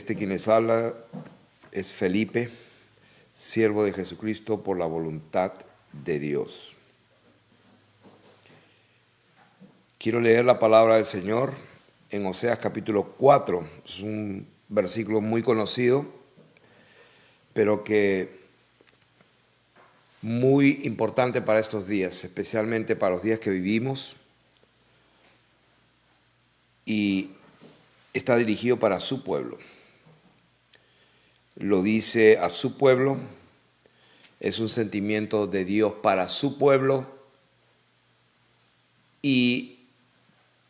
Quien les habla es Felipe, siervo de Jesucristo por la voluntad de Dios. Quiero leer la palabra del Señor en Oseas capítulo 4. Es un versículo muy conocido, pero que muy importante para estos días, especialmente para los días que vivimos, y está dirigido para su pueblo. Lo dice a su pueblo, es un sentimiento de Dios para su pueblo, y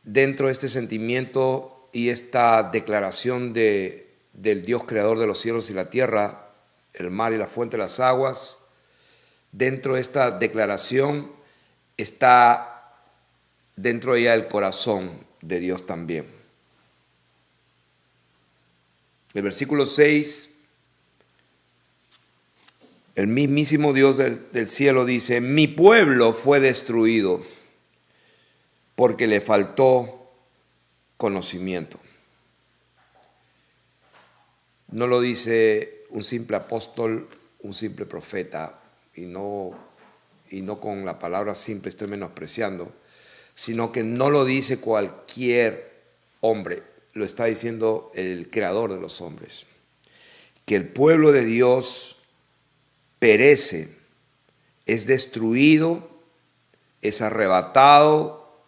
dentro de este sentimiento y esta declaración del Dios creador de los cielos y la tierra, el mar y la fuente de las aguas, dentro de esta declaración está dentro de ella el corazón de Dios también. El versículo 6, el mismísimo Dios del cielo dice: mi pueblo fue destruido porque le faltó conocimiento. No lo dice un simple apóstol, un simple profeta, y no con la palabra simple estoy menospreciando, sino que no lo dice cualquier hombre, lo está diciendo el creador de los hombres. Que el pueblo de Dios perece, es destruido, es arrebatado,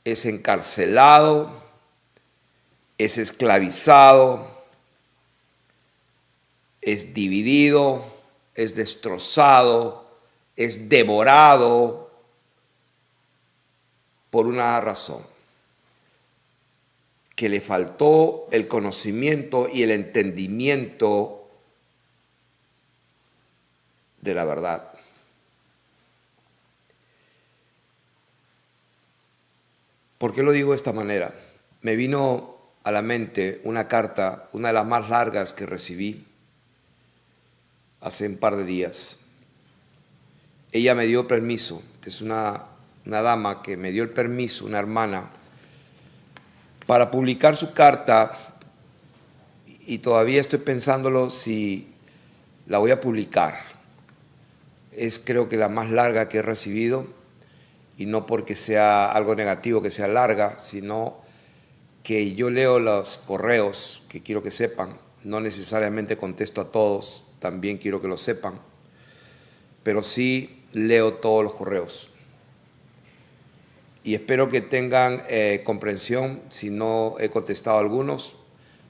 es encarcelado, es esclavizado, es dividido, es destrozado, es devorado por una razón: que le faltó el conocimiento y el entendimiento de la verdad. ¿Por qué lo digo de esta manera? Me vino a la mente una carta, una de las más largas que recibí hace un par de días. Ella me dio permiso, es una dama que me dio el permiso, una hermana, para publicar su carta, y todavía estoy pensándolo si la voy a publicar. Es, creo que, la más larga que he recibido, y no porque sea algo negativo que sea larga, sino que yo leo los correos, que quiero que sepan, no necesariamente contesto a todos, también quiero que lo sepan, pero sí leo todos los correos. Y espero que tengan comprensión si no he contestado a algunos,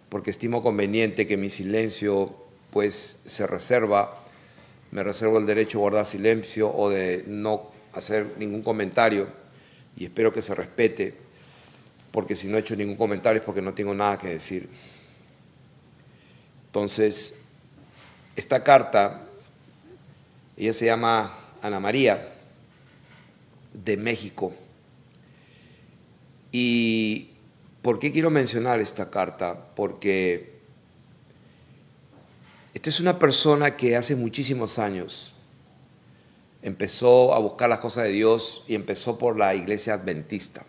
porque estimo conveniente que mi silencio pues se reserva. Me reservo el derecho a guardar silencio o de no hacer ningún comentario, y espero que se respete, porque si no he hecho ningún comentario es porque no tengo nada que decir. Entonces, esta carta, ella se llama Ana María, de México. ¿Y por qué quiero mencionar esta carta? Porque esta es una persona que hace muchísimos años empezó a buscar las cosas de Dios, y empezó por la iglesia adventista.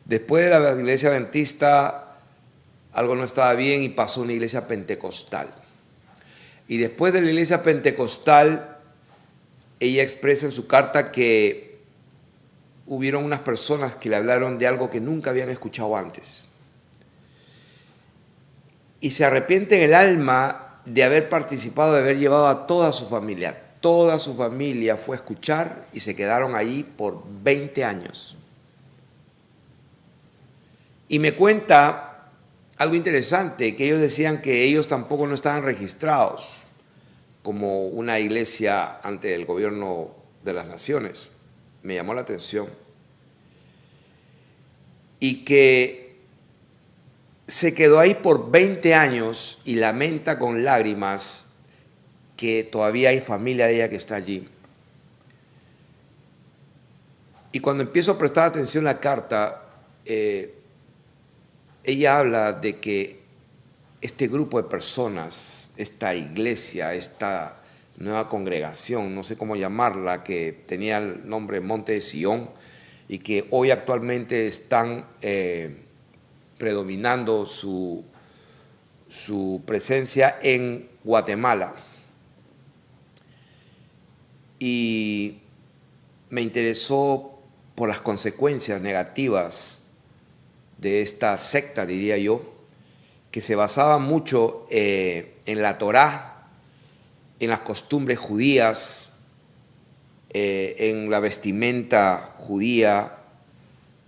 Después de la iglesia adventista algo no estaba bien y pasó a una iglesia pentecostal. Y después de la iglesia pentecostal, ella expresa en su carta que hubieron unas personas que le hablaron de algo que nunca habían escuchado antes. Y se arrepiente en el alma de haber participado, de haber llevado a toda su familia. Toda su familia fue a escuchar y se quedaron ahí por 20 años. Y me cuenta algo interesante, que ellos decían que ellos tampoco no estaban registrados como una iglesia ante el gobierno de las naciones. Me llamó la atención. Y que se quedó ahí por 20 años y lamenta con lágrimas que todavía hay familia de ella que está allí. Y cuando empiezo a prestar atención a la carta, ella habla de que este grupo de personas, esta iglesia, esta nueva congregación, no sé cómo llamarla, que tenía el nombre Monte de Sion y que hoy actualmente están predominando su presencia en Guatemala. Y me interesó por las consecuencias negativas de esta secta, diría yo, que se basaba mucho en la Torá, en las costumbres judías, en la vestimenta judía,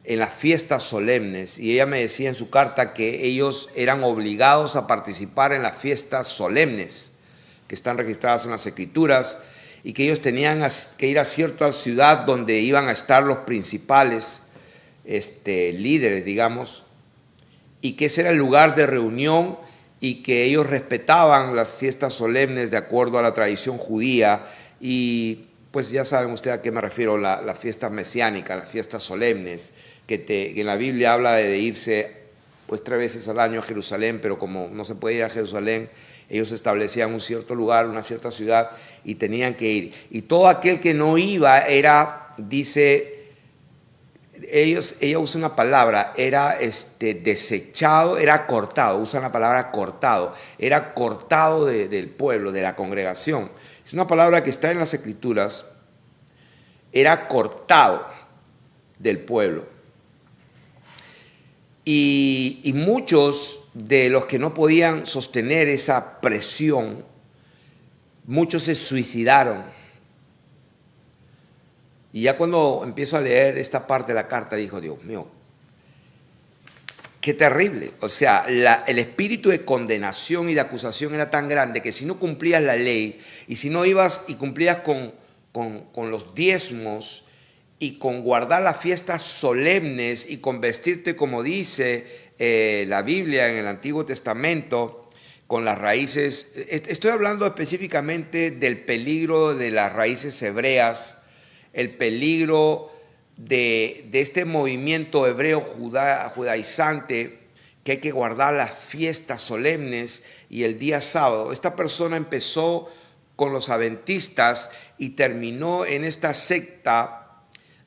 en las fiestas solemnes. Y ella me decía en su carta que ellos eran obligados a participar en las fiestas solemnes que están registradas en las Escrituras, y que ellos tenían que ir a cierta ciudad donde iban a estar los principales líderes, digamos, y que ese era el lugar de reunión, y que ellos respetaban las fiestas solemnes de acuerdo a la tradición judía. Y pues ya saben ustedes a qué me refiero, la fiesta mesiánica, las fiestas solemnes, que en la Biblia habla de irse pues 3 veces al año a Jerusalén, pero como no se puede ir a Jerusalén, ellos establecían un cierto lugar, una cierta ciudad, y tenían que ir. Y todo aquel que no iba era, dice, ella usa una palabra, era desechado, era cortado, usa la palabra cortado, era cortado del pueblo, de la congregación. Es una palabra que está en las Escrituras, era cortado del pueblo. Y muchos de los que no podían sostener esa presión, muchos se suicidaron. Y ya cuando empiezo a leer esta parte de la carta, dijo, Dios mío, qué terrible. O sea, el espíritu de condenación y de acusación era tan grande que si no cumplías la ley, y si no ibas y cumplías con los diezmos, y con guardar las fiestas solemnes, y con vestirte como dice la Biblia en el Antiguo Testamento, con las raíces, estoy hablando específicamente del peligro de las raíces hebreas, el peligro de este movimiento hebreo judaizante, que hay que guardar las fiestas solemnes y el día sábado. Esta persona empezó con los adventistas y terminó en esta secta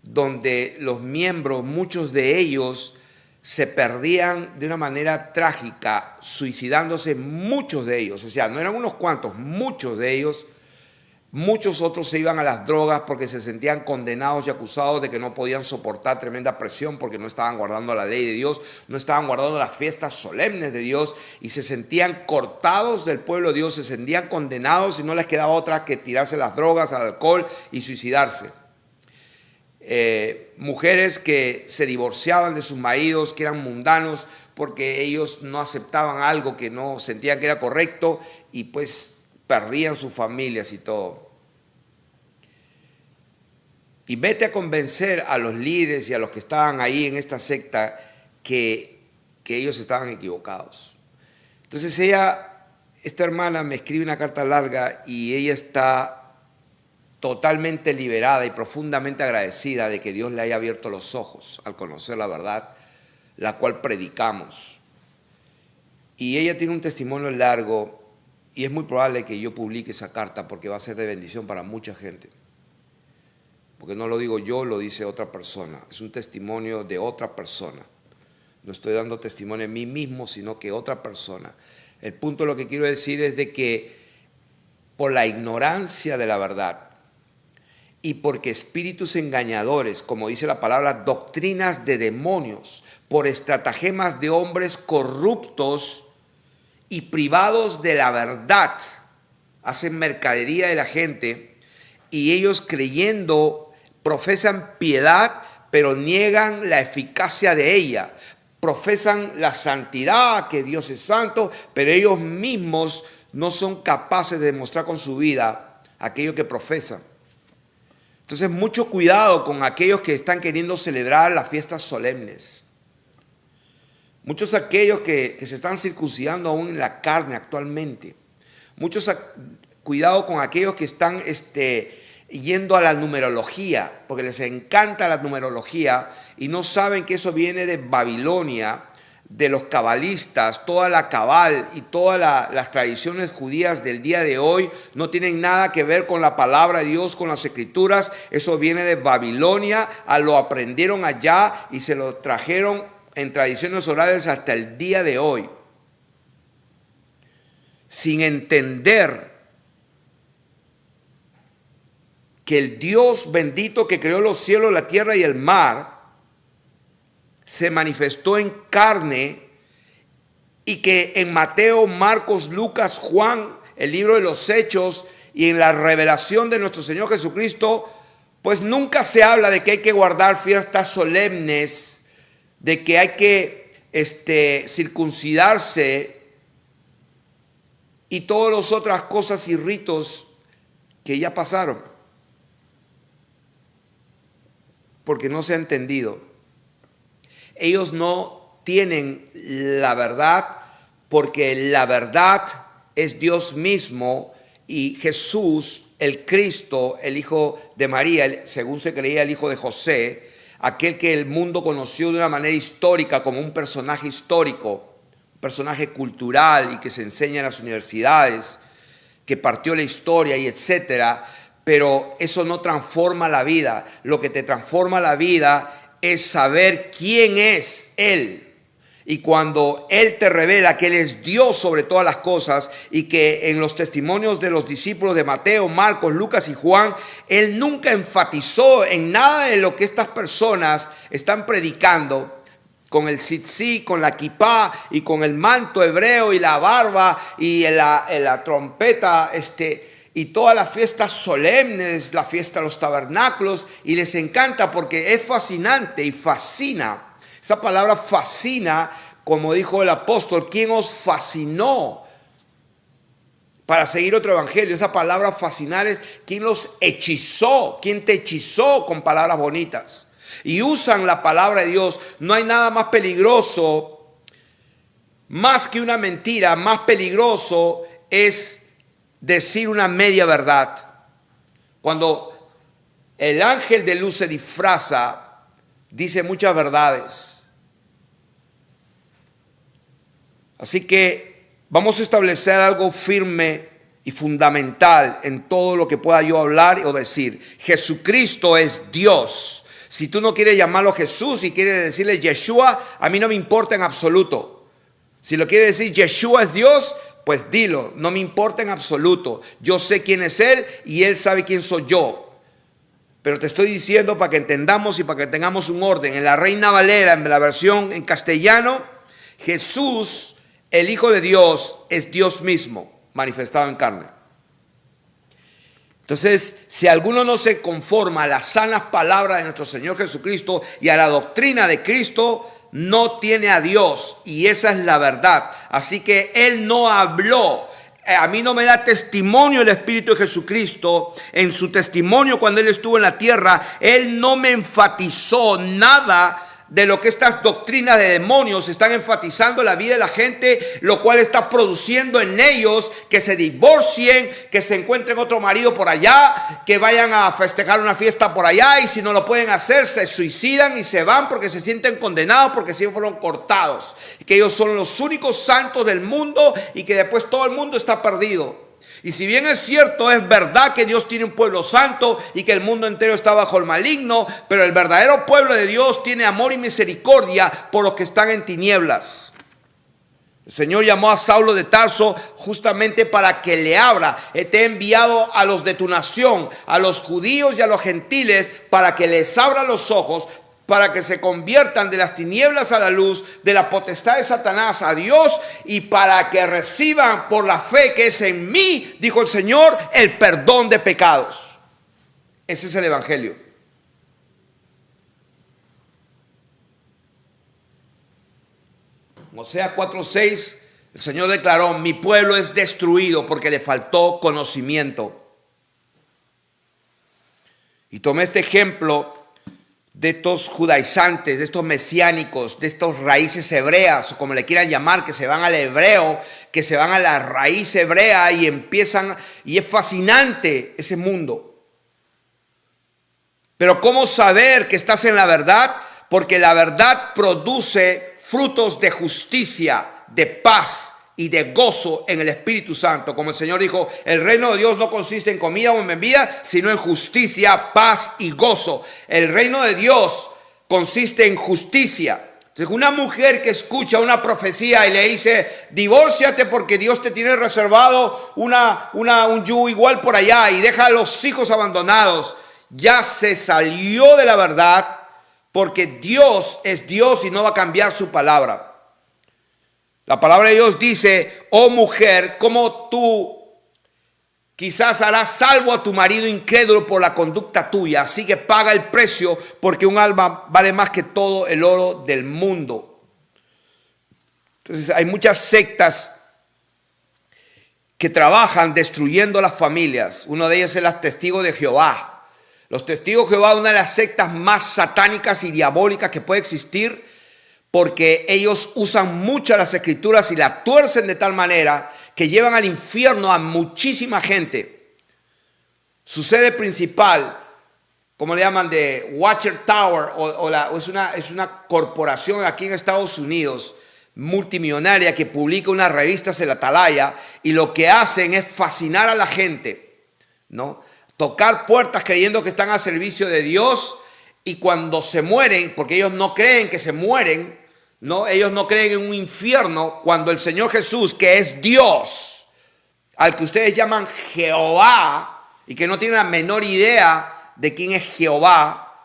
donde los miembros, muchos de ellos, se perdían de una manera trágica, suicidándose muchos de ellos. O sea, no eran unos cuantos, muchos de ellos. Muchos otros se iban a las drogas porque se sentían condenados y acusados de que no podían soportar tremenda presión porque no estaban guardando la ley de Dios, no estaban guardando las fiestas solemnes de Dios, y se sentían cortados del pueblo de Dios, se sentían condenados y no les quedaba otra que tirarse las drogas, al alcohol y suicidarse. Mujeres que se divorciaban de sus maridos, que eran mundanos porque ellos no aceptaban algo que no sentían que era correcto, y pues perdían sus familias y todo. Y vete a convencer a los líderes y a los que estaban ahí en esta secta que ellos estaban equivocados. Entonces esta hermana me escribe una carta larga, y ella está totalmente liberada y profundamente agradecida de que Dios le haya abierto los ojos al conocer la verdad, la cual predicamos. Y ella tiene un testimonio largo, y es muy probable que yo publique esa carta porque va a ser de bendición para mucha gente. Porque no lo digo yo, lo dice otra persona. Es un testimonio de otra persona. No estoy dando testimonio de mí mismo, sino que otra persona. El punto, lo que quiero decir es de que por la ignorancia de la verdad, y porque espíritus engañadores, como dice la palabra, doctrinas de demonios, por estratagemas de hombres corruptos y privados de la verdad, hacen mercadería de la gente, y ellos creyendo profesan piedad, pero niegan la eficacia de ella. Profesan la santidad, que Dios es santo, pero ellos mismos no son capaces de demostrar con su vida aquello que profesan. Entonces, mucho cuidado con aquellos que están queriendo celebrar las fiestas solemnes. Muchos aquellos que se están circuncidando aún en la carne actualmente. Cuidado con aquellos que están yendo a la numerología, porque les encanta la numerología y no saben que eso viene de Babilonia, de los cabalistas. Toda la cabal y todas las tradiciones judías del día de hoy no tienen nada que ver con la palabra de Dios, con las Escrituras. Eso viene de Babilonia, lo aprendieron allá y se lo trajeron en tradiciones orales hasta el día de hoy, sin entender que el Dios bendito que creó los cielos, la tierra y el mar, se manifestó en carne, y que en Mateo, Marcos, Lucas, Juan, el libro de los Hechos y en la revelación de nuestro Señor Jesucristo, pues nunca se habla de que hay que guardar fiestas solemnes, de que hay que circuncidarse y todas las otras cosas y ritos que ya pasaron, porque no se ha entendido. Ellos no tienen la verdad, porque la verdad es Dios mismo y Jesús, el Cristo, el Hijo de María, según se creía el Hijo de José, aquel que el mundo conoció de una manera histórica como un personaje histórico, un personaje cultural y que se enseña en las universidades, que partió la historia y etcétera, pero eso no transforma la vida. Lo que te transforma la vida es saber quién es Él. Y cuando Él te revela que Él es Dios sobre todas las cosas, y que en los testimonios de los discípulos de Mateo, Marcos, Lucas y Juan, Él nunca enfatizó en nada de lo que estas personas están predicando, con el tzitzit, con la kipá y con el manto hebreo y la barba y la trompeta, y todas las fiestas solemnes, la fiesta de los tabernáculos, y les encanta porque es fascinante y fascina. Esa palabra fascina, como dijo el apóstol, ¿quién os fascinó para seguir otro evangelio? Esa palabra fascinar es ¿quién los hechizó? ¿Quién te hechizó con palabras bonitas? Y usan la palabra de Dios. No hay nada más peligroso, más que una mentira, más peligroso es decir una media verdad. Cuando el ángel de luz se disfraza, dice muchas verdades. Así que vamos a establecer algo firme y fundamental en todo lo que pueda yo hablar o decir. Jesucristo es Dios. Si tú no quieres llamarlo Jesús y quieres decirle Yeshua, a mí no me importa en absoluto. Si lo quieres decir Yeshua es Dios, pues dilo, no me importa en absoluto. Yo sé quién es Él y Él sabe quién soy yo. Pero te estoy diciendo para que entendamos y para que tengamos un orden. En la Reina Valera, en la versión en castellano, Jesús, el Hijo de Dios, es Dios mismo, manifestado en carne. Entonces, si alguno no se conforma a las sanas palabras de nuestro Señor Jesucristo y a la doctrina de Cristo, no tiene a Dios, y esa es la verdad. Así que Él no habló. A mí no me da testimonio el Espíritu de Jesucristo. En su testimonio cuando Él estuvo en la tierra, Él no me enfatizó nada de lo que estas doctrinas de demonios están enfatizando en la vida de la gente, lo cual está produciendo en ellos que se divorcien, que se encuentren otro marido por allá, que vayan a festejar una fiesta por allá, y si no lo pueden hacer se suicidan y se van porque se sienten condenados, porque sí fueron cortados, que ellos son los únicos santos del mundo y que después todo el mundo está perdido. Y si bien es cierto, es verdad que Dios tiene un pueblo santo y que el mundo entero está bajo el maligno, pero el verdadero pueblo de Dios tiene amor y misericordia por los que están en tinieblas. El Señor llamó a Saulo de Tarso justamente para que le abra. Te he enviado a los de tu nación, a los judíos y a los gentiles, para que les abra los ojos, para que se conviertan de las tinieblas a la luz, de la potestad de Satanás a Dios, y para que reciban por la fe que es en mí, dijo el Señor, el perdón de pecados. Ese es el evangelio. Oseas 4:6, el Señor declaró: mi pueblo es destruido porque le faltó conocimiento. Y tomé este ejemplo de estos judaizantes, de estos mesiánicos, de estos raíces hebreas, o como le quieran llamar, que se van al hebreo, que se van a la raíz hebrea y empiezan, y es fascinante ese mundo. Pero ¿cómo saber que estás en la verdad? Porque la verdad produce frutos de justicia, de paz y de gozo en el Espíritu Santo. Como el Señor dijo, el reino de Dios no consiste en comida o en bebida, sino en justicia, paz y gozo. El reino de Dios consiste en justicia, Entonces, una mujer que escucha una profecía y le dice, divórciate porque Dios te tiene reservado un yugo igual por allá y deja a los hijos abandonados, ya se salió de la verdad, porque Dios es Dios y no va a cambiar su palabra. La palabra de Dios dice, oh mujer, ¿cómo tú quizás harás salvo a tu marido incrédulo por la conducta tuya? Así que paga el precio, porque un alma vale más que todo el oro del mundo. Entonces hay muchas sectas que trabajan destruyendo las familias. Uno de ellos es los Testigos de Jehová. Los Testigos de Jehová es una de las sectas más satánicas y diabólicas que puede existir, porque ellos usan mucho las escrituras y las tuercen de tal manera que llevan al infierno a muchísima gente. Su sede principal, como le llaman, de Watcher Tower, es una corporación aquí en Estados Unidos, multimillonaria, que publica unas revistas en la Atalaya, y lo que hacen es fascinar a la gente, ¿no? Tocar puertas creyendo que están a servicio de Dios, y cuando se mueren, porque ellos no creen que se mueren, ¿no? Ellos no creen en un infierno, cuando el Señor Jesús, que es Dios, al que ustedes llaman Jehová, y que no tienen la menor idea de quién es Jehová.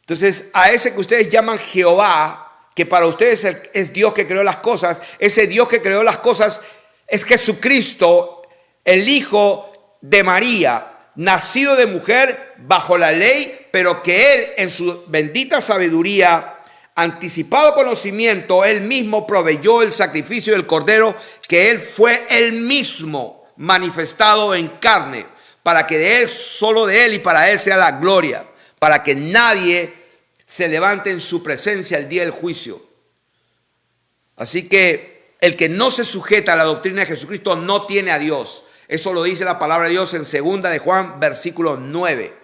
Entonces, a ese que ustedes llaman Jehová, que para ustedes es Dios que creó las cosas, ese Dios que creó las cosas es Jesucristo, el Hijo de María, nacido de mujer bajo la ley, pero que Él, en su bendita sabiduría, anticipado conocimiento, Él mismo proveyó el sacrificio del Cordero, que Él fue Él mismo manifestado en carne, para que de Él, solo de Él y para Él sea la gloria, para que nadie se levante en su presencia el día del juicio. Así que el que no se sujeta a la doctrina de Jesucristo no tiene a Dios. Eso lo dice la palabra de Dios en 2 de Juan, versículo 9.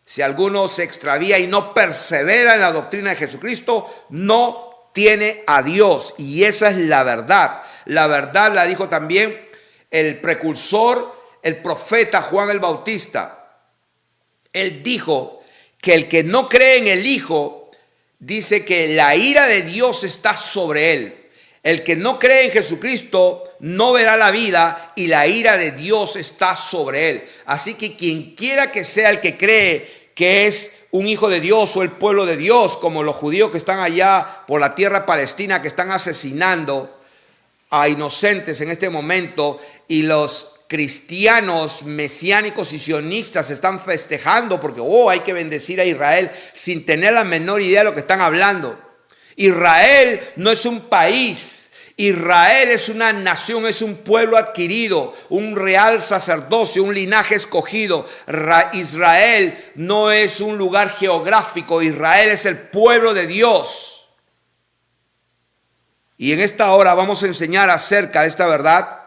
Si alguno se extravía y no persevera en la doctrina de Jesucristo, no tiene a Dios. Y esa es la verdad. La verdad la dijo también el precursor, el profeta Juan el Bautista. Él dijo que el que no cree en el Hijo, dice que la ira de Dios está sobre él. El que no cree en Jesucristo no verá la vida, y la ira de Dios está sobre él. Así que quien quiera que sea el que cree que es un hijo de Dios o el pueblo de Dios, como los judíos que están allá por la tierra palestina, que están asesinando a inocentes en este momento, y los cristianos mesiánicos y sionistas están festejando porque hay que bendecir a Israel, sin tener la menor idea de lo que están hablando. Israel no es un país. Israel es una nación, es un pueblo adquirido, un real sacerdocio, un linaje escogido. Israel no es un lugar geográfico, Israel es el pueblo de Dios. Y en esta hora vamos a enseñar acerca de esta verdad,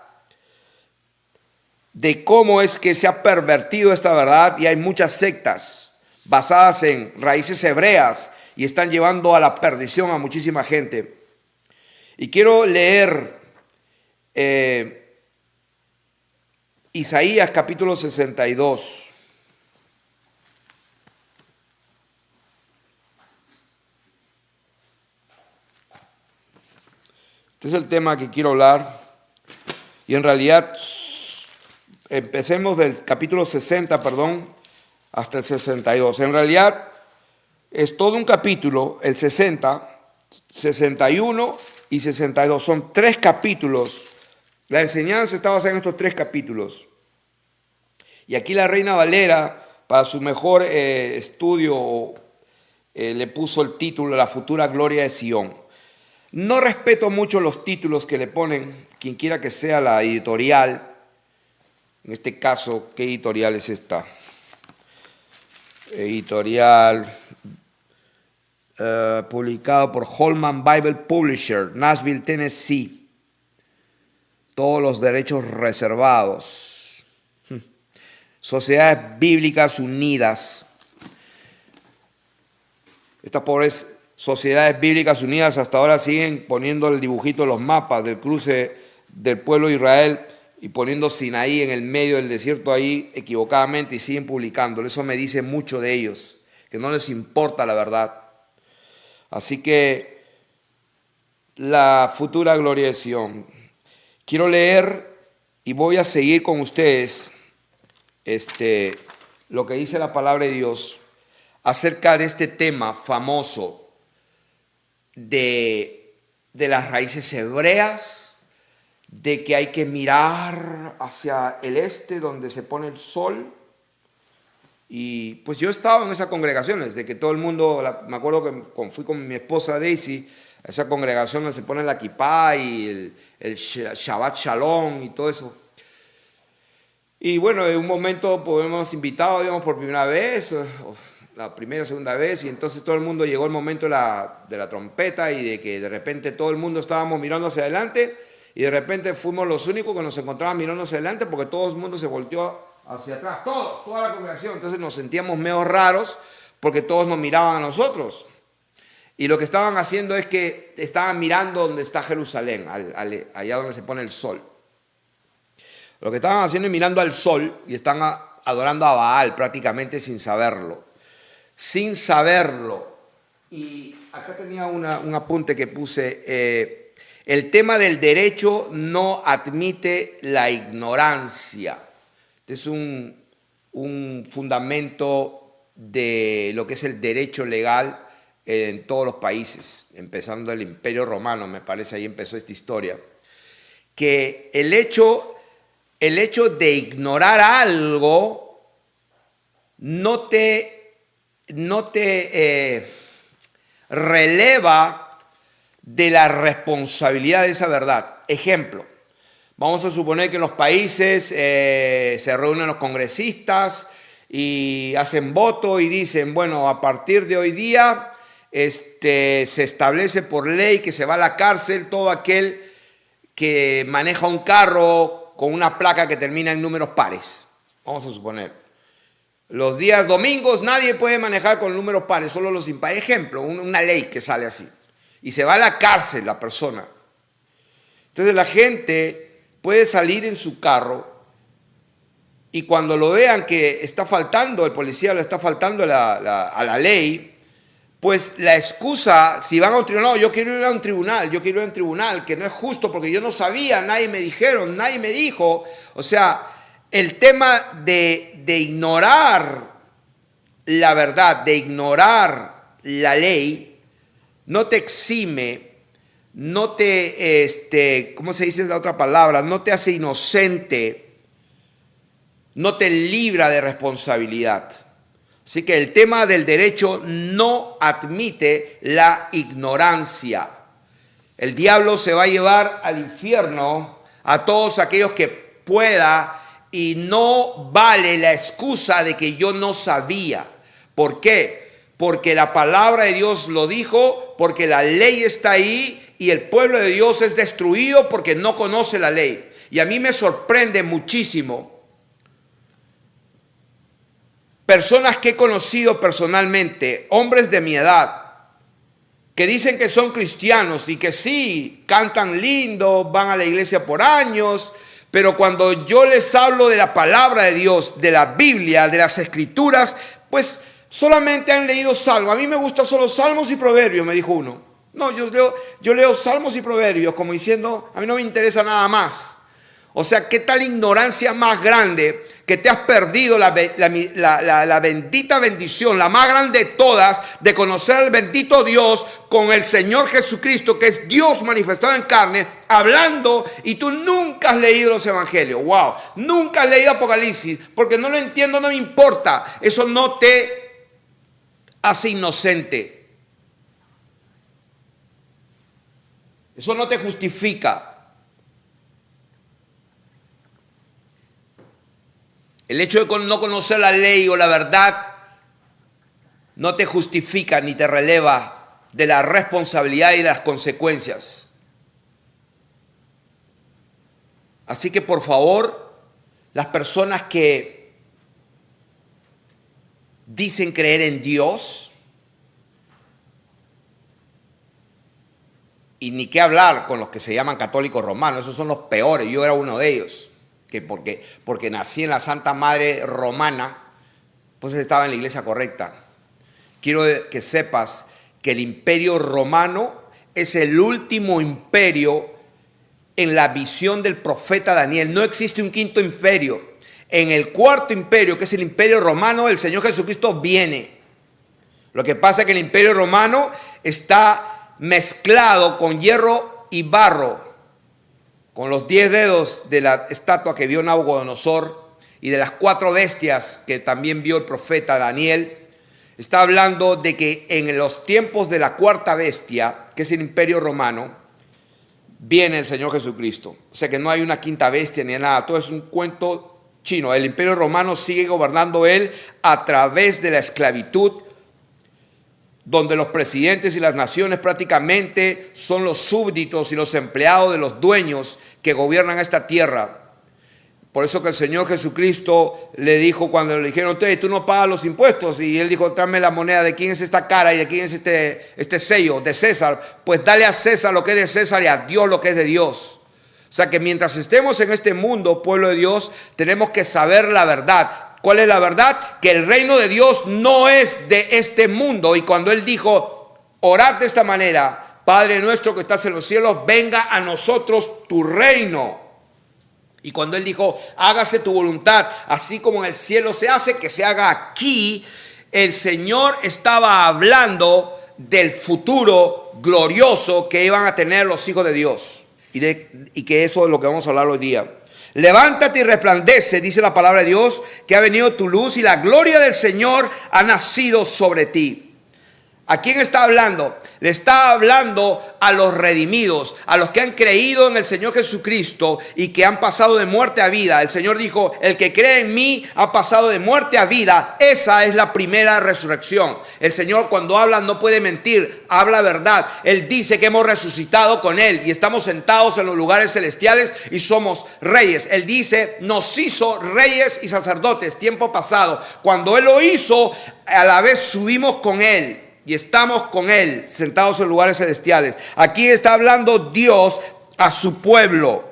de cómo es que se ha pervertido esta verdad, y hay muchas sectas basadas en raíces hebreas y están llevando a la perdición a muchísima gente. Y quiero leer Isaías capítulo 62. Este es el tema que quiero hablar. Y en realidad, empecemos del capítulo 60, hasta el 62. En realidad, es todo un capítulo, el 60, 61 y 62. Son 3 capítulos. La enseñanza está basada en estos 3 capítulos. Y aquí la Reina Valera, para su mejor estudio, le puso el título La futura gloria de Sion. No respeto mucho los títulos que le ponen, quien quiera que sea la editorial. En este caso, ¿qué editorial es esta? Editorial publicado por Holman Bible Publisher, Nashville, Tennessee. Todos los derechos reservados. Sociedades Bíblicas Unidas. Estas pobres Sociedades Bíblicas Unidas hasta ahora siguen poniendo el dibujito de los mapas del cruce del pueblo de Israel y poniendo Sinaí en el medio del desierto ahí equivocadamente, y siguen publicándolo. Eso me dice mucho de ellos, que no les importa la verdad. Así que la futura gloria de Sion. Quiero leer y voy a seguir con ustedes lo que dice la palabra de Dios acerca de este tema famoso de las raíces hebreas, de que hay que mirar hacia el este donde se pone el sol. Y pues yo he estado en esas congregaciones, de que todo el mundo, me acuerdo que fui con mi esposa Daisy a esa congregación donde se pone la kipá y el Shabbat Shalom y todo eso. Y bueno, en un momento pues, hemos invitado, digamos, por primera vez, la primera o segunda vez, y entonces todo el mundo llegó el momento de la trompeta y de que de repente todo el mundo estábamos mirando hacia adelante y de repente fuimos los únicos que nos encontraban mirando hacia adelante porque todo el mundo se volteó hacia atrás, toda la congregación. Entonces nos sentíamos medio raros porque todos nos miraban a nosotros. Y lo que estaban haciendo es que estaban mirando donde está Jerusalén, allá donde se pone el sol. Lo que estaban haciendo es mirando al sol y están adorando a Baal prácticamente sin saberlo. Sin saberlo. Y acá tenía un apunte que puse. El tema del derecho no admite la ignorancia. Este es un fundamento de lo que es el derecho legal en todos los países, empezando el Imperio Romano, me parece, ahí empezó esta historia. Que el hecho de ignorar algo no te releva de la responsabilidad de esa verdad. Ejemplo, vamos a suponer que en los países se reúnen los congresistas y hacen voto y dicen, bueno, a partir de hoy día se establece por ley que se va a la cárcel todo aquel que maneja un carro con una placa que termina en números pares. Vamos a suponer. Los días domingos nadie puede manejar con números pares, solo los impares. Ejemplo, una ley que sale así. Y se va a la cárcel la persona. Entonces la gente puede salir en su carro y cuando lo vean que está faltando, el policía le está faltando a la ley, pues la excusa, si van a un tribunal, yo quiero ir a un tribunal, que no es justo porque yo no sabía, nadie me dijeron, nadie me dijo. O sea, el tema de ignorar la verdad, de ignorar la ley, no te exime, no te, ¿cómo se dice la otra palabra? No te hace inocente, no te libra de responsabilidad. Así que el tema del derecho no admite la ignorancia. El diablo se va a llevar al infierno a todos aquellos que pueda y no vale la excusa de que yo no sabía. ¿Por qué? Porque la palabra de Dios lo dijo, porque la ley está ahí y el pueblo de Dios es destruido porque no conoce la ley. Y a mí me sorprende muchísimo personas que he conocido personalmente, hombres de mi edad, que dicen que son cristianos y que sí, cantan lindo, van a la iglesia por años, pero cuando yo les hablo de la palabra de Dios, de la Biblia, de las Escrituras, pues solamente han leído Salmos. A mí me gustan solo Salmos y Proverbios, me dijo uno. No, yo leo Salmos y Proverbios como diciendo, a mí no me interesa nada más. O sea, ¿qué tal ignorancia más grande que te has perdido la bendita bendición, la más grande de todas, de conocer al bendito Dios con el Señor Jesucristo, que es Dios manifestado en carne, hablando, y tú nunca has leído los evangelios? ¡Wow! Nunca has leído Apocalipsis, porque no lo entiendo, no me importa. Eso no te hace inocente. Eso no te justifica. El hecho de no conocer la ley o la verdad no te justifica ni te releva de la responsabilidad y de las consecuencias. Así que por favor, las personas que dicen creer en Dios, y ni qué hablar con los que se llaman católicos romanos, esos son los peores, yo era uno de ellos. Que porque nací en la Santa Madre Romana, pues estaba en la iglesia correcta. Quiero que sepas que el imperio romano es el último imperio en la visión del profeta Daniel. No existe un quinto imperio. En el cuarto imperio, que es el imperio romano, el Señor Jesucristo viene. Lo que pasa es que el imperio romano está mezclado con hierro y barro, con los 10 dedos de la estatua que vio Nabucodonosor y de las 4 bestias que también vio el profeta Daniel. Está hablando de que en los tiempos de la cuarta bestia, que es el imperio romano, viene el Señor Jesucristo. O sea que no hay una quinta bestia ni nada, todo es un cuento chino. El imperio romano sigue gobernando él a través de la esclavitud, donde los presidentes y las naciones prácticamente son los súbditos y los empleados de los dueños que gobiernan esta tierra. Por eso que el Señor Jesucristo le dijo cuando le dijeron, tú no pagas los impuestos, y él dijo, tráeme la moneda, ¿de quién es esta cara y de quién es este sello? De César. Pues dale a César lo que es de César y a Dios lo que es de Dios. O sea que mientras estemos en este mundo, pueblo de Dios, tenemos que saber la verdad. ¿Cuál es la verdad? Que el reino de Dios no es de este mundo. Y cuando él dijo, orad de esta manera, Padre nuestro que estás en los cielos, venga a nosotros tu reino. Y cuando él dijo, hágase tu voluntad, así como en el cielo se hace, que se haga aquí, el Señor estaba hablando del futuro glorioso que iban a tener los hijos de Dios. Y que eso es lo que vamos a hablar hoy día. Levántate y resplandece, dice la palabra de Dios, que ha venido tu luz y la gloria del Señor ha nacido sobre ti. ¿A quién está hablando? Le está hablando a los redimidos, a los que han creído en el Señor Jesucristo y que han pasado de muerte a vida. El Señor dijo, el que cree en mí ha pasado de muerte a vida. Esa es la primera resurrección. El Señor cuando habla no puede mentir, habla verdad. Él dice que hemos resucitado con Él y estamos sentados en los lugares celestiales y somos reyes. Él dice, nos hizo reyes y sacerdotes, tiempo pasado. Cuando Él lo hizo, a la vez subimos con Él. Y estamos con Él, sentados en lugares celestiales. Aquí está hablando Dios a su pueblo.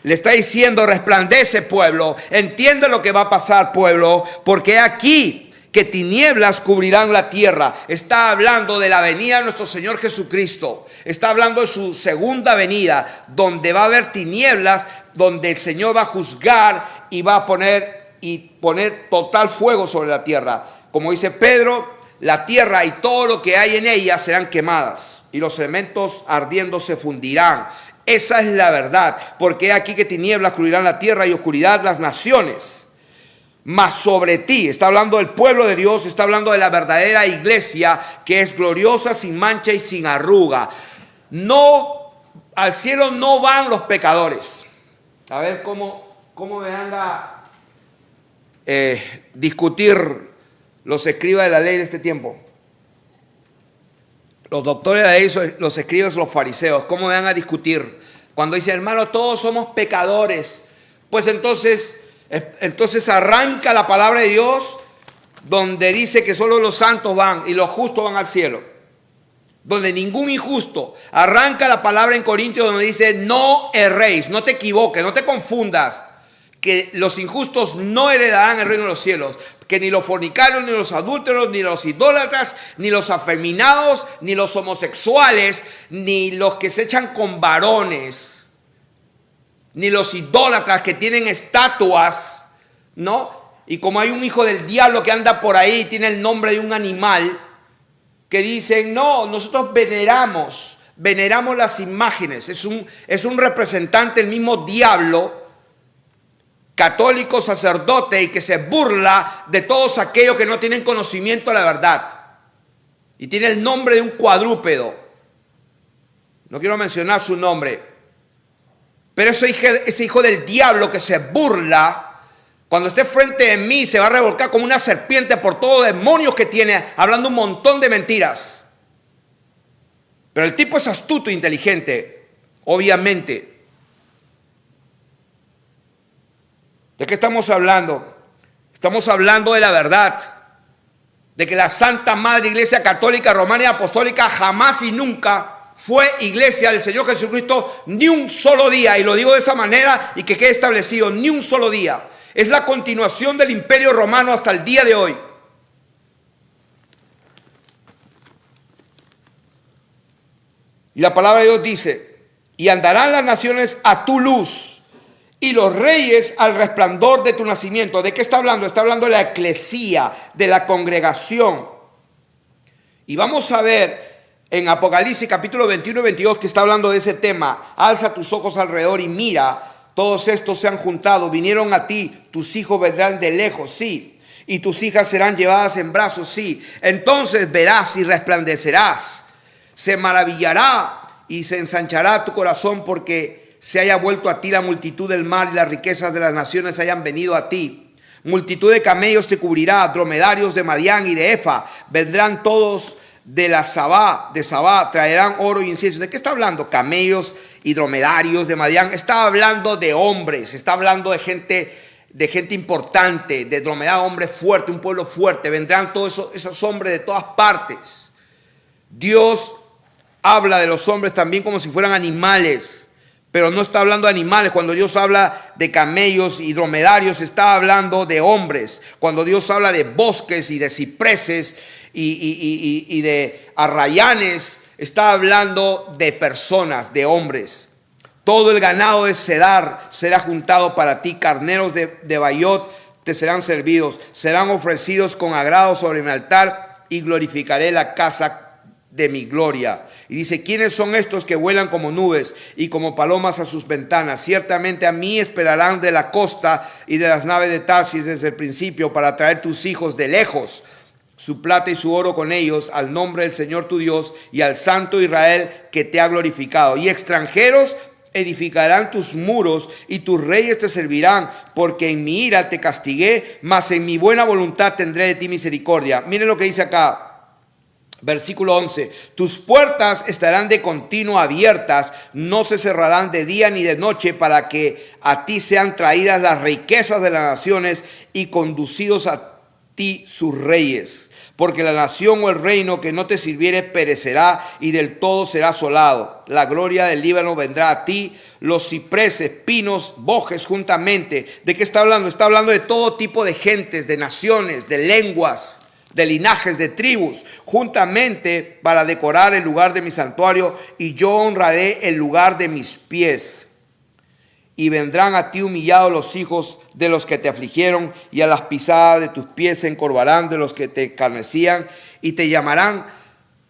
Le está diciendo, resplandece pueblo, entiende lo que va a pasar pueblo, porque aquí que tinieblas cubrirán la tierra. Está hablando de la venida de nuestro Señor Jesucristo. Está hablando de su segunda venida, donde va a haber tinieblas, donde el Señor va a juzgar y va a poner total fuego sobre la tierra. Como dice Pedro, la tierra y todo lo que hay en ella serán quemadas y los elementos ardiendo se fundirán. Esa es la verdad, porque aquí que tinieblas cubrirán la tierra y oscuridad las naciones. Mas sobre ti, está hablando del pueblo de Dios, está hablando de la verdadera iglesia que es gloriosa, sin mancha y sin arruga. No, al cielo no van los pecadores. A ver cómo me van a discutir los escribas de la ley de este tiempo, los doctores de la ley, los escribas, los fariseos, ¿cómo van a discutir? Cuando dicen, hermano, todos somos pecadores, pues entonces arranca la palabra de Dios donde dice que solo los santos van y los justos van al cielo, donde ningún injusto. Arranca la palabra en Corintios donde dice, no erréis, no te equivoques, no te confundas, que los injustos no heredarán el reino de los cielos, que ni los fornicarios, ni los adúlteros, ni los idólatras, ni los afeminados, ni los homosexuales, ni los que se echan con varones, ni los idólatras que tienen estatuas, ¿no? Y como hay un hijo del diablo que anda por ahí y tiene el nombre de un animal, que dicen, no, nosotros veneramos las imágenes, es un representante, el mismo diablo, católico, sacerdote, y que se burla de todos aquellos que no tienen conocimiento de la verdad. Y tiene el nombre de un cuadrúpedo. No quiero mencionar su nombre. Pero ese hijo del diablo que se burla, cuando esté frente de mí, se va a revolcar como una serpiente por todos los demonios que tiene, hablando un montón de mentiras. Pero el tipo es astuto e inteligente, obviamente. ¿De qué estamos hablando? Estamos hablando de la verdad, de que la Santa Madre Iglesia Católica Romana y Apostólica jamás y nunca fue iglesia del Señor Jesucristo ni un solo día, y lo digo de esa manera y que quede establecido, ni un solo día. Es la continuación del Imperio Romano hasta el día de hoy. Y la palabra de Dios dice, y andarán las naciones a tu luz y los reyes al resplandor de tu nacimiento. ¿De qué está hablando? Está hablando de la eclesía, de la congregación. Y vamos a ver en Apocalipsis capítulo 21 y 22 que está hablando de ese tema. Alza tus ojos alrededor y mira, todos estos se han juntado, vinieron a ti, tus hijos vendrán de lejos, sí, y tus hijas serán llevadas en brazos, sí. Entonces verás y resplandecerás, se maravillará y se ensanchará tu corazón porque se haya vuelto a ti la multitud del mar y las riquezas de las naciones hayan venido a ti. Multitud de camellos te cubrirá, dromedarios de Madián y de Efa, vendrán todos de Sabá, traerán oro y incienso. ¿De qué está hablando? Camellos y dromedarios de Madián. Está hablando de hombres, está hablando de gente importante, de dromedario, hombre fuerte, un pueblo fuerte. Vendrán todos esos hombres de todas partes. Dios habla de los hombres también como si fueran animales, pero no está hablando de animales. Cuando Dios habla de camellos y dromedarios, está hablando de hombres. Cuando Dios habla de bosques y de cipreses y de arrayanes, está hablando de personas, de hombres. Todo el ganado de Cedar será juntado para ti, carneros de Bayot te serán servidos, serán ofrecidos con agrado sobre mi altar y glorificaré la casa de mi gloria. Y dice, ¿quiénes son estos que vuelan como nubes y como palomas a sus ventanas? Ciertamente a mí esperarán de la costa y de las naves de Tarsis desde el principio para traer tus hijos de lejos, su plata y su oro con ellos, al nombre del Señor tu Dios y al Santo Israel que te ha glorificado. Y extranjeros edificarán tus muros y tus reyes te servirán, porque en mi ira te castigué, mas en mi buena voluntad tendré de ti misericordia. Miren lo que dice acá. Versículo 11, tus puertas estarán de continuo abiertas, no se cerrarán de día ni de noche, para que a ti sean traídas las riquezas de las naciones y conducidos a ti sus reyes. Porque la nación o el reino que no te sirviere perecerá y del todo será asolado. La gloria del Líbano vendrá a ti, los cipreses, pinos, bojes juntamente. ¿De qué está hablando? Está hablando de todo tipo de gentes, de naciones, de lenguas, de linajes, de tribus, juntamente para decorar el lugar de mi santuario, y yo honraré el lugar de mis pies. Y vendrán a ti humillados los hijos de los que te afligieron, y a las pisadas de tus pies se encorvarán de los que te escarnecían, y te llamarán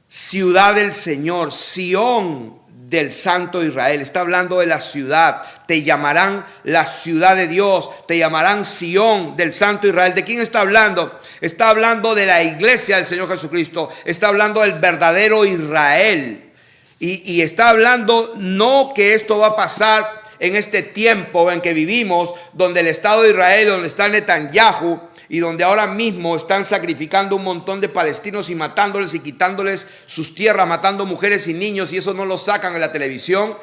ciudad del Señor, Sión del Santo Israel. Está hablando de la ciudad. Te llamarán la ciudad de Dios, te llamarán Sión del Santo Israel. ¿De quién está hablando? Está hablando de la iglesia del Señor Jesucristo. Está hablando del verdadero Israel. Y está hablando no que esto va a pasar en este tiempo en que vivimos, donde el Estado de Israel, donde está Netanyahu, y donde ahora mismo están sacrificando un montón de palestinos y matándoles y quitándoles sus tierras, matando mujeres y niños, y eso no lo sacan en la televisión,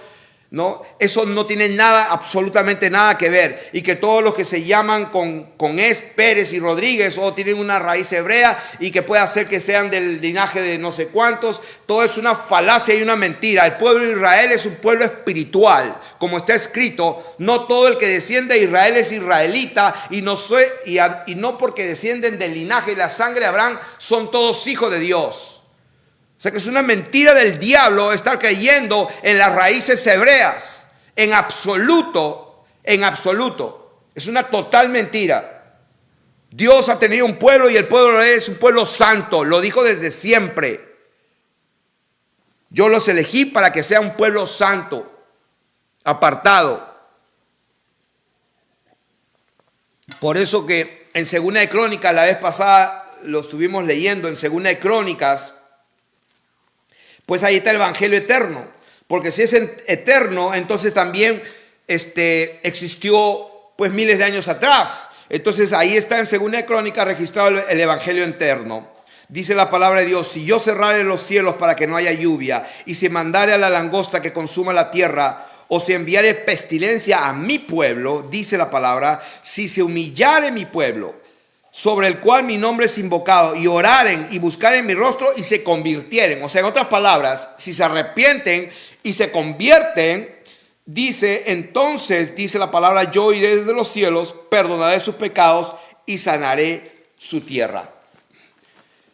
¿no? Eso no tiene nada, absolutamente nada que ver. Y que todos los que se llaman con Pérez y Rodríguez o tienen una raíz hebrea y que puede hacer que sean del linaje de no sé cuántos, todo es una falacia y una mentira. El pueblo de Israel es un pueblo espiritual, como está escrito. No todo el que desciende de Israel es israelita, y no porque descienden del linaje y la sangre de Abraham son todos hijos de Dios. O sea que es una mentira del diablo estar creyendo en las raíces hebreas. En absoluto, en absoluto. Es una total mentira. Dios ha tenido un pueblo y el pueblo es un pueblo santo. Lo dijo desde siempre. Yo los elegí para que sea un pueblo santo, apartado. Por eso que en Segunda de Crónicas, la vez pasada lo estuvimos leyendo, en Segunda de Crónicas, pues ahí está el evangelio eterno. Porque si es eterno, entonces también existió pues miles de años atrás. Entonces ahí está en Segunda de Crónicas registrado el evangelio eterno. Dice la palabra de Dios: si yo cerrare los cielos para que no haya lluvia, y si mandare a la langosta que consuma la tierra, o si enviare pestilencia a mi pueblo, dice la palabra, si se humillare mi pueblo, sobre el cual mi nombre es invocado, y oraren y buscaren mi rostro y se convirtieren. O sea, en otras palabras, si se arrepienten y se convierten, dice, entonces, dice la palabra, yo iré desde los cielos, perdonaré sus pecados y sanaré su tierra.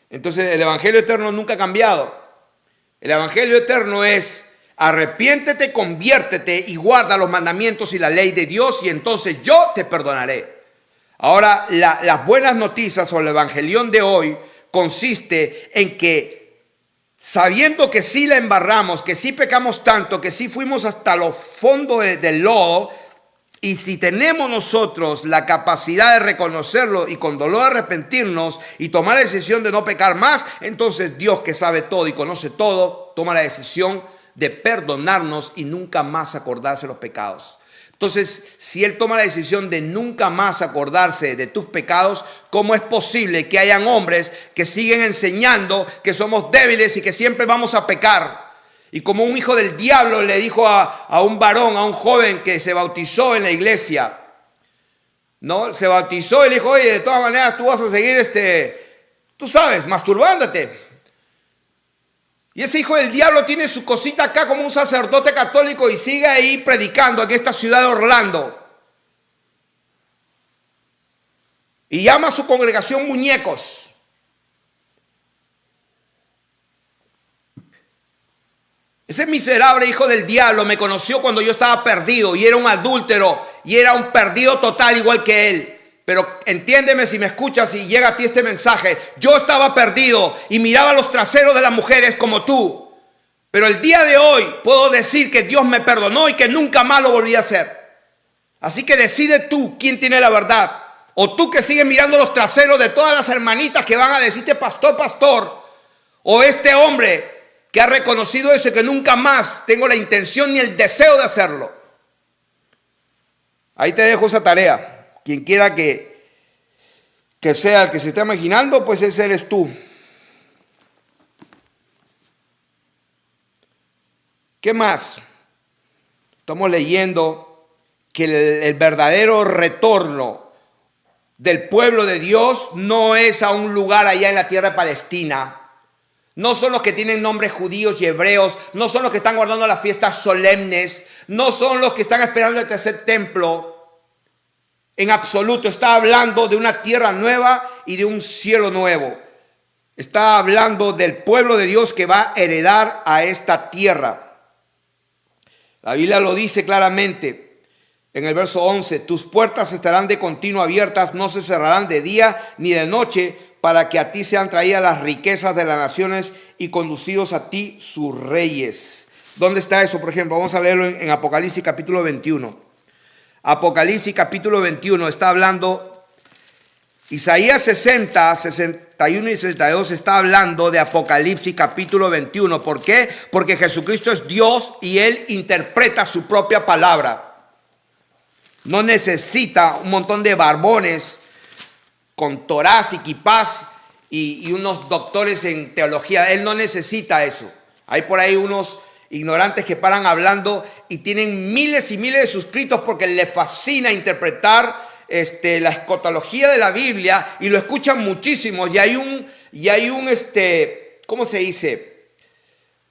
Entonces, el evangelio eterno nunca ha cambiado. El evangelio eterno es Arrepiéntete, conviértete y guarda los mandamientos y la ley de Dios y entonces yo te perdonaré. Ahora, las buenas noticias o el evangelión de hoy consiste en que sabiendo que sí la embarramos, que sí pecamos tanto, que sí fuimos hasta los fondos del lodo, y si tenemos nosotros la capacidad de reconocerlo y con dolor arrepentirnos y tomar la decisión de no pecar más, entonces Dios, que sabe todo y conoce todo, toma la decisión de perdonarnos y nunca más acordarse de los pecados. Entonces, si Él toma la decisión de nunca más acordarse de tus pecados, ¿cómo es posible que hayan hombres que siguen enseñando que somos débiles y que siempre vamos a pecar? Y como un hijo del diablo le dijo a un varón, a un joven que se bautizó en la iglesia, ¿no? Se bautizó y le dijo, oye, de todas maneras tú vas a seguir, tú sabes, masturbándote. Y ese hijo del diablo tiene su cosita acá como un sacerdote católico y sigue ahí predicando en esta ciudad de Orlando. Y llama a su congregación muñecos. Ese miserable hijo del diablo me conoció cuando yo estaba perdido y era un adúltero y era un perdido total igual que él. Pero entiéndeme si me escuchas y llega a ti este mensaje. Yo estaba perdido y miraba los traseros de las mujeres como tú. Pero el día de hoy puedo decir que Dios me perdonó y que nunca más lo volví a hacer. Así que decide tú quién tiene la verdad. O tú que sigues mirando los traseros de todas las hermanitas que van a decirte pastor, pastor. O este hombre que ha reconocido eso y que nunca más tengo la intención ni el deseo de hacerlo. Ahí te dejo esa tarea. Quien quiera que sea el que se esté imaginando, pues ese eres tú. ¿Qué más? Estamos leyendo que el verdadero retorno del pueblo de Dios no es a un lugar allá en la tierra de Palestina. No son los que tienen nombres judíos y hebreos, no son los que están guardando las fiestas solemnes, no son los que están esperando el tercer templo. En absoluto, está hablando de una tierra nueva y de un cielo nuevo. Está hablando del pueblo de Dios que va a heredar a esta tierra. La Biblia lo dice claramente en el verso 11. Tus puertas estarán de continuo abiertas, no se cerrarán de día ni de noche, para que a ti sean traídas las riquezas de las naciones y conducidos a ti sus reyes. ¿Dónde está eso? Por ejemplo, vamos a leerlo en Apocalipsis capítulo 21. Apocalipsis capítulo 21 está hablando, Isaías 60, 61 y 62 está hablando de Apocalipsis capítulo 21. ¿Por qué? Porque Jesucristo es Dios y Él interpreta su propia palabra. No necesita un montón de barbones con torás y quipás y unos doctores en teología. Él no necesita eso. Hay por ahí unos ignorantes que paran hablando y tienen miles y miles de suscritos porque les fascina interpretar la escatología de la Biblia y lo escuchan muchísimo. Y hay un ¿cómo se dice?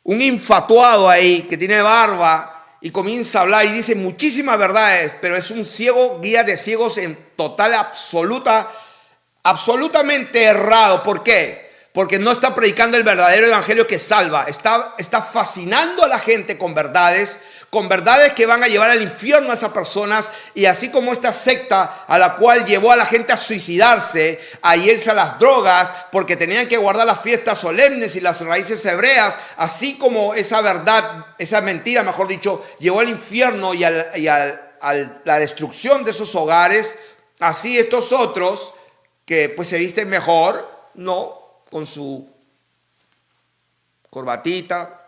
Un infatuado ahí que tiene barba y comienza a hablar y dice muchísimas verdades, pero es un ciego, guía de ciegos en total, absolutamente errado. ¿Por qué? Porque no está predicando el verdadero evangelio que salva. Está fascinando a la gente con verdades que van a llevar al infierno a esas personas. Y así como esta secta a la cual llevó a la gente a suicidarse, a irse a las drogas, porque tenían que guardar las fiestas solemnes y las raíces hebreas, así como esa verdad, esa mentira, mejor dicho, llevó al infierno y a la destrucción de esos hogares, así estos otros que pues se visten mejor, no, con su corbatita,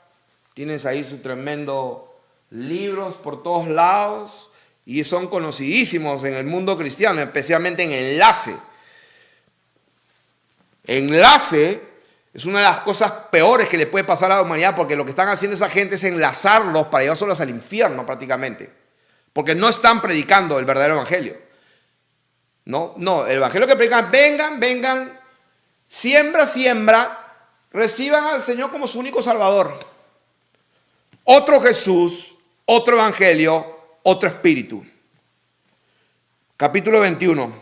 tienes ahí su tremendo libros por todos lados y son conocidísimos en el mundo cristiano, especialmente en Enlace. Enlace es una de las cosas peores que le puede pasar a la humanidad, porque lo que están haciendo esa gente es enlazarlos para llevárselos al infierno prácticamente, porque no están predicando el verdadero evangelio. No, el evangelio que predican, vengan, siembra, reciban al Señor como su único Salvador. Otro Jesús, otro evangelio, otro espíritu. Capítulo 21.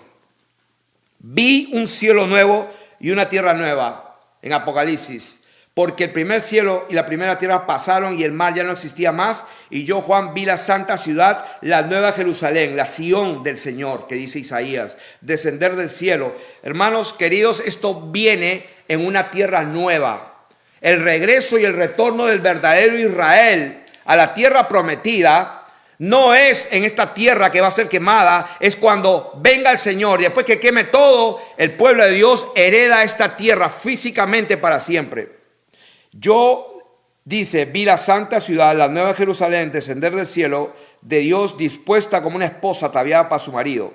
Vi un cielo nuevo y una tierra nueva en Apocalipsis, porque el primer cielo y la primera tierra pasaron y el mar ya no existía más. Y yo, Juan, vi la santa ciudad, la nueva Jerusalén, la Sión del Señor, que dice Isaías, descender del cielo. Hermanos queridos, esto viene en una tierra nueva. El regreso y el retorno del verdadero Israel a la tierra prometida no es en esta tierra que va a ser quemada, es cuando venga el Señor y después que queme todo, el pueblo de Dios hereda esta tierra físicamente para siempre. Yo, dice, vi la santa ciudad, la nueva Jerusalén, descender del cielo de Dios, dispuesta como una esposa ataviada para su marido.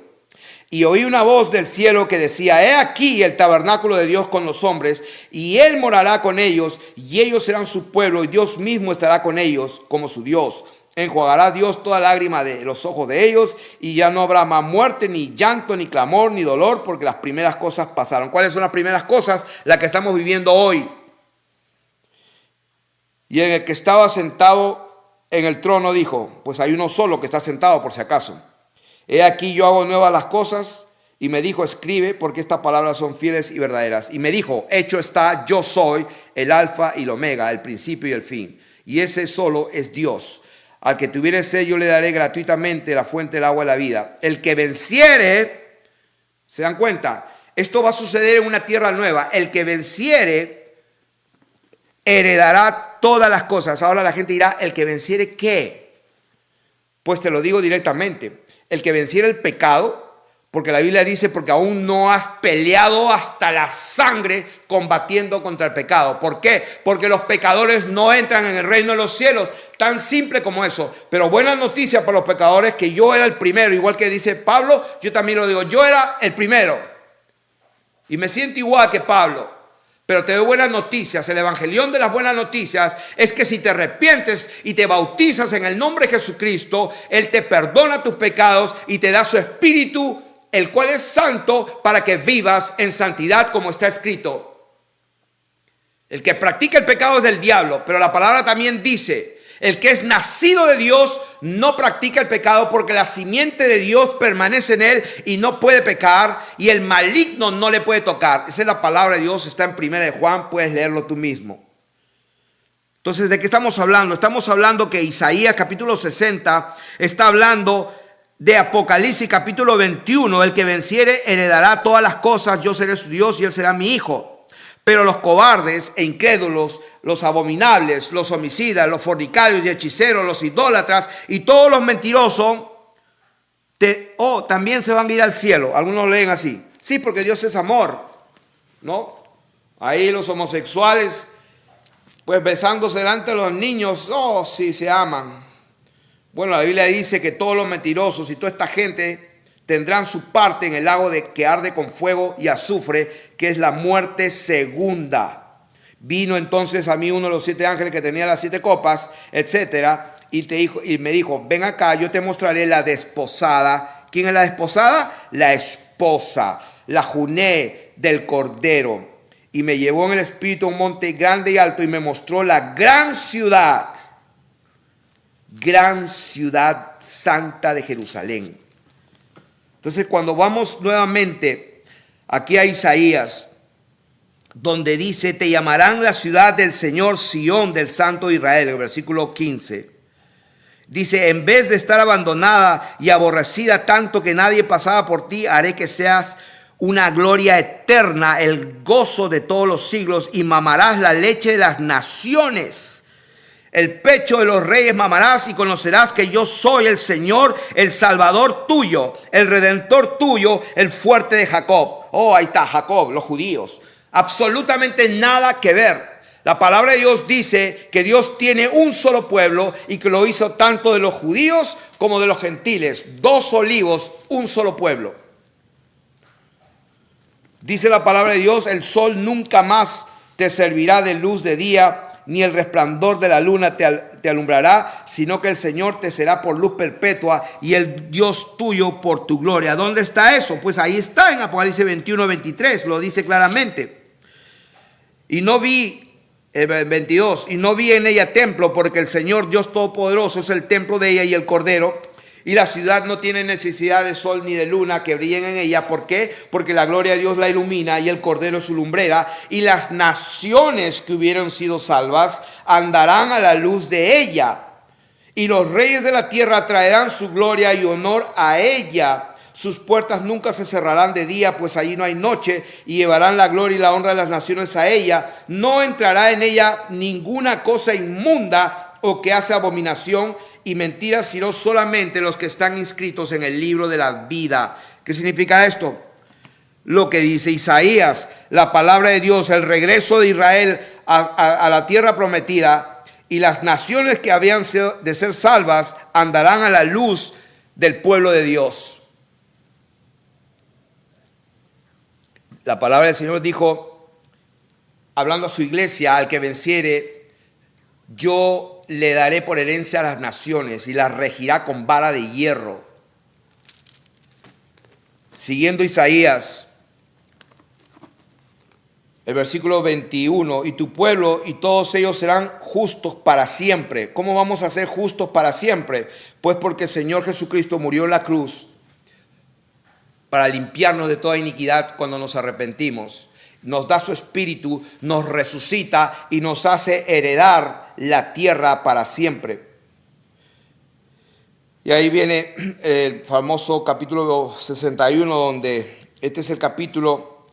Y oí una voz del cielo que decía: he aquí el tabernáculo de Dios con los hombres, y Él morará con ellos, y ellos serán su pueblo, y Dios mismo estará con ellos como su Dios. Enjuagará Dios toda lágrima de los ojos de ellos, y ya no habrá más muerte, ni llanto, ni clamor, ni dolor, porque las primeras cosas pasaron. ¿Cuáles son las primeras cosas? Las que estamos viviendo hoy. Y en el que estaba sentado en el trono dijo, pues hay uno solo que está sentado por si acaso: he aquí yo hago nuevas las cosas. Y me dijo: escribe, porque estas palabras son fieles y verdaderas. Y me dijo: hecho está, yo soy el alfa y el omega, el principio y el fin. Y ese solo es Dios. Al que tuviere sed yo le daré gratuitamente la fuente del agua de la vida. El que venciere, ¿se dan cuenta? Esto va a suceder en una tierra nueva. El que venciere heredará todas las cosas. Ahora la gente dirá: ¿el que venciere qué? Pues te lo digo directamente: el que venciere el pecado, porque la Biblia dice, porque aún no has peleado hasta la sangre combatiendo contra el pecado. ¿Por qué? Porque los pecadores no entran en el reino de los cielos. Tan simple como eso. Pero buena noticia para los pecadores, que yo era el primero. Igual que dice Pablo, yo también lo digo. Yo era el primero. Y me siento igual que Pablo. Pero te doy buenas noticias. El evangelión de las buenas noticias es que si te arrepientes y te bautizas en el nombre de Jesucristo, Él te perdona tus pecados y te da su espíritu, el cual es santo, para que vivas en santidad, como está escrito. El que practica el pecado es del diablo, pero la palabra también dice: el que es nacido de Dios no practica el pecado, porque la simiente de Dios permanece en él y no puede pecar, y el maligno no le puede tocar. Esa es la palabra de Dios, está en 1 de Juan, puedes leerlo tú mismo. Entonces, ¿de qué estamos hablando? Estamos hablando que Isaías capítulo 60 está hablando de Apocalipsis capítulo 21, el que venciere heredará todas las cosas, yo seré su Dios y él será mi hijo. Pero los cobardes e incrédulos, los abominables, los homicidas, los fornicarios y hechiceros, los idólatras y todos los mentirosos, también se van a ir al cielo. Algunos leen así: sí, porque Dios es amor, ¿no? Ahí los homosexuales, pues besándose delante de los niños, sí, se aman. Bueno, la Biblia dice que todos los mentirosos y toda esta gente tendrán su parte en el lago que arde con fuego y azufre, que es la muerte segunda. Vino entonces a mí uno de los 7 ángeles que tenía las 7 copas, etcétera, y me dijo: ven acá, yo te mostraré la desposada. ¿Quién es la desposada? La esposa, la juné del Cordero. Y me llevó en el espíritu a un monte grande y alto y me mostró la gran ciudad santa de Jerusalén. Entonces, cuando vamos nuevamente aquí a Isaías, donde dice: te llamarán la ciudad del Señor, Sión del Santo de Israel, el versículo 15. Dice: en vez de estar abandonada y aborrecida tanto que nadie pasaba por ti, haré que seas una gloria eterna, el gozo de todos los siglos, y mamarás la leche de las naciones. El pecho de los reyes mamarás, y conocerás que yo soy el Señor, el Salvador tuyo, el Redentor tuyo, el fuerte de Jacob. Ahí está Jacob, los judíos. Absolutamente nada que ver. La palabra de Dios dice que Dios tiene un solo pueblo y que lo hizo tanto de los judíos como de los gentiles. 2 olivos, un solo pueblo. Dice la palabra de Dios: el sol nunca más te servirá de luz de día, ni el resplandor de la luna te alumbrará, sino que el Señor te será por luz perpetua y el Dios tuyo por tu gloria. ¿Dónde está eso? Pues ahí está en Apocalipsis 21, 23, lo dice claramente. Y no vi, 22, y no vi en ella templo, porque el Señor Dios Todopoderoso es el templo de ella y el Cordero. Y la ciudad no tiene necesidad de sol ni de luna que brillen en ella. ¿Por qué? Porque la gloria de Dios la ilumina y el Cordero es su lumbrera. Y las naciones que hubieran sido salvas andarán a la luz de ella. Y los reyes de la tierra traerán su gloria y honor a ella. Sus puertas nunca se cerrarán de día, pues allí no hay noche, y llevarán la gloria y la honra de las naciones a ella. No entrará en ella ninguna cosa inmunda o que hace abominación y mentira, sino solamente los que están inscritos en el libro de la vida. ¿Qué significa esto? Lo que dice Isaías, la palabra de Dios, el regreso de Israel a la tierra prometida, y las naciones que habían de ser salvas andarán a la luz del pueblo de Dios. La palabra del Señor dijo, hablando a su iglesia, al que venciere, yo le daré por herencia a las naciones y las regirá con vara de hierro. Siguiendo Isaías, el versículo 21, y tu pueblo y todos ellos serán justos para siempre. ¿Cómo vamos a ser justos para siempre? Pues porque el Señor Jesucristo murió en la cruz para limpiarnos de toda iniquidad cuando nos arrepentimos. Nos da su espíritu, nos resucita y nos hace heredar la tierra para siempre. Y ahí viene el famoso capítulo 61, donde este es el capítulo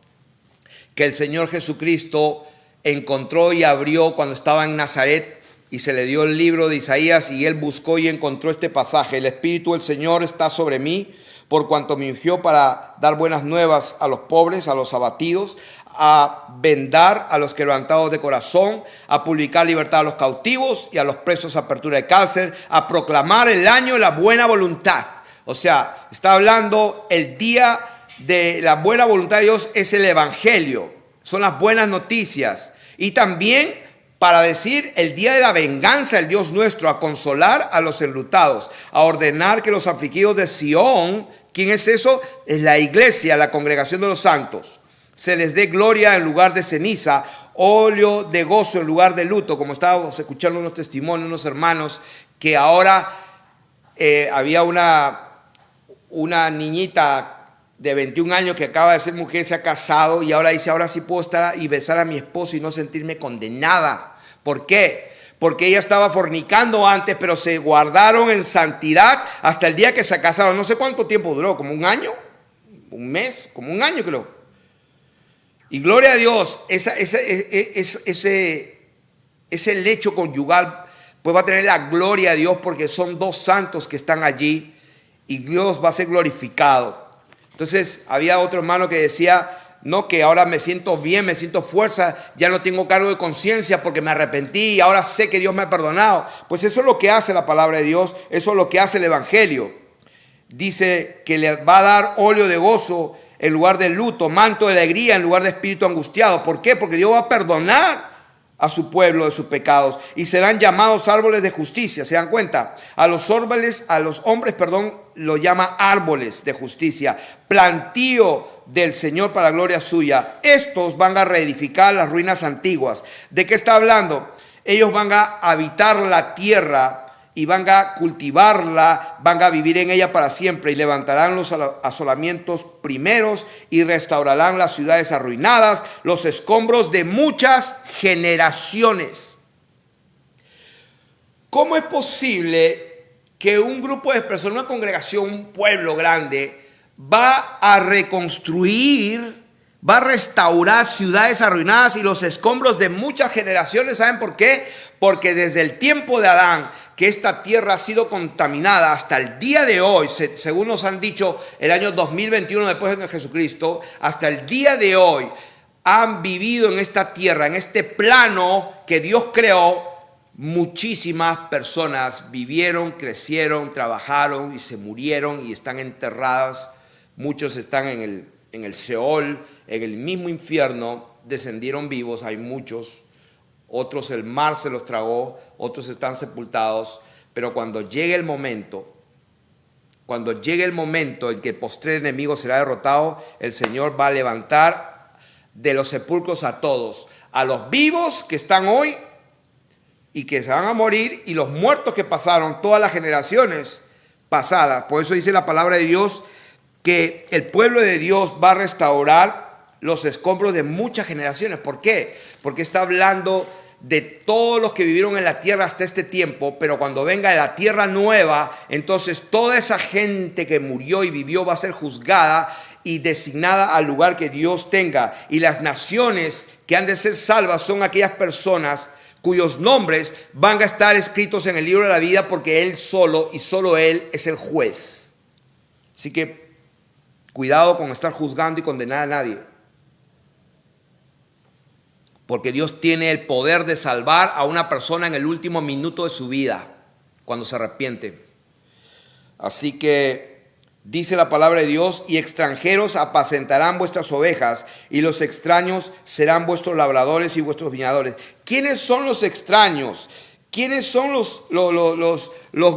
que el Señor Jesucristo encontró y abrió cuando estaba en Nazaret, y se le dio el libro de Isaías, y él buscó y encontró este pasaje. El Espíritu del Señor está sobre mí, por cuanto me ungió para dar buenas nuevas a los pobres, a los abatidos, a vendar a los quebrantados de corazón, a publicar libertad a los cautivos y a los presos apertura de cárcel, a proclamar el año de la buena voluntad. O sea, está hablando el día de la buena voluntad de Dios, es el evangelio, son las buenas noticias. Y también para decir el día de la venganza del Dios nuestro, a consolar a los enlutados, a ordenar que los afligidos de Sión, ¿quién es eso? Es la iglesia, la congregación de los santos, se les dé gloria en lugar de ceniza, óleo de gozo en lugar de luto. Como estábamos escuchando unos testimonios, unos hermanos, que ahora había una niñita de 21 años que acaba de ser mujer, se ha casado y ahora dice, ahora sí puedo estar y besar a mi esposo y no sentirme condenada. ¿Por qué? Porque ella estaba fornicando antes, pero se guardaron en santidad hasta el día que se casaron. No sé cuánto tiempo duró, como un año, un mes, como un año creo. Y gloria a Dios, ese lecho conyugal pues va a tener la gloria a Dios, porque son dos santos que están allí y Dios va a ser glorificado. Entonces había otro hermano que decía, no, que ahora me siento bien, me siento fuerza, ya no tengo cargo de conciencia porque me arrepentí y ahora sé que Dios me ha perdonado. Pues eso es lo que hace la palabra de Dios, eso es lo que hace el evangelio. Dice que le va a dar óleo de gozo en lugar de luto, manto de alegría en lugar de espíritu angustiado. ¿Por qué? Porque Dios va a perdonar a su pueblo de sus pecados y serán llamados árboles de justicia. ¿Se dan cuenta? A los hombres, lo llama árboles de justicia, plantío del Señor para gloria suya. Estos van a reedificar las ruinas antiguas. ¿De qué está hablando? Ellos van a habitar la tierra y van a cultivarla, van a vivir en ella para siempre, y levantarán los asolamientos primeros y restaurarán las ciudades arruinadas, los escombros de muchas generaciones. ¿Cómo es posible que un grupo de personas, una congregación, un pueblo grande, va a reconstruir, va a restaurar ciudades arruinadas y los escombros de muchas generaciones? ¿Saben por qué? Porque desde el tiempo de Adán, que esta tierra ha sido contaminada, hasta el día de hoy, según nos han dicho, el año 2021 después de Jesucristo, hasta el día de hoy, han vivido en esta tierra, en este plano que Dios creó. Muchísimas personas vivieron, crecieron, trabajaron y se murieron y están enterradas. Muchos están en el Seol, en el mismo infierno, descendieron vivos, hay muchos. Otros el mar se los tragó, otros están sepultados. Pero cuando llegue el momento en que el postrer enemigo será derrotado, el Señor va a levantar de los sepulcros a todos, a los vivos que están hoy y que se van a morir, y los muertos que pasaron todas las generaciones, pasadas. Por eso dice la palabra de Dios que el pueblo de Dios va a restaurar los escombros de muchas generaciones. ¿Por qué? Porque está hablando de todos los que vivieron en la tierra hasta este tiempo, pero cuando venga la tierra nueva, entonces toda esa gente que murió y vivió va a ser juzgada y designada al lugar que Dios tenga. Y las naciones que han de ser salvas son aquellas personas cuyos nombres van a estar escritos en el libro de la vida, porque Él solo y solo Él es el juez. Así que cuidado con estar juzgando y condenar a nadie, porque Dios tiene el poder de salvar a una persona en el último minuto de su vida, cuando se arrepiente. Así que dice la palabra de Dios: y extranjeros apacentarán vuestras ovejas, y los extraños serán vuestros labradores y vuestros viñadores. ¿Quiénes son los extraños? ¿Quiénes son los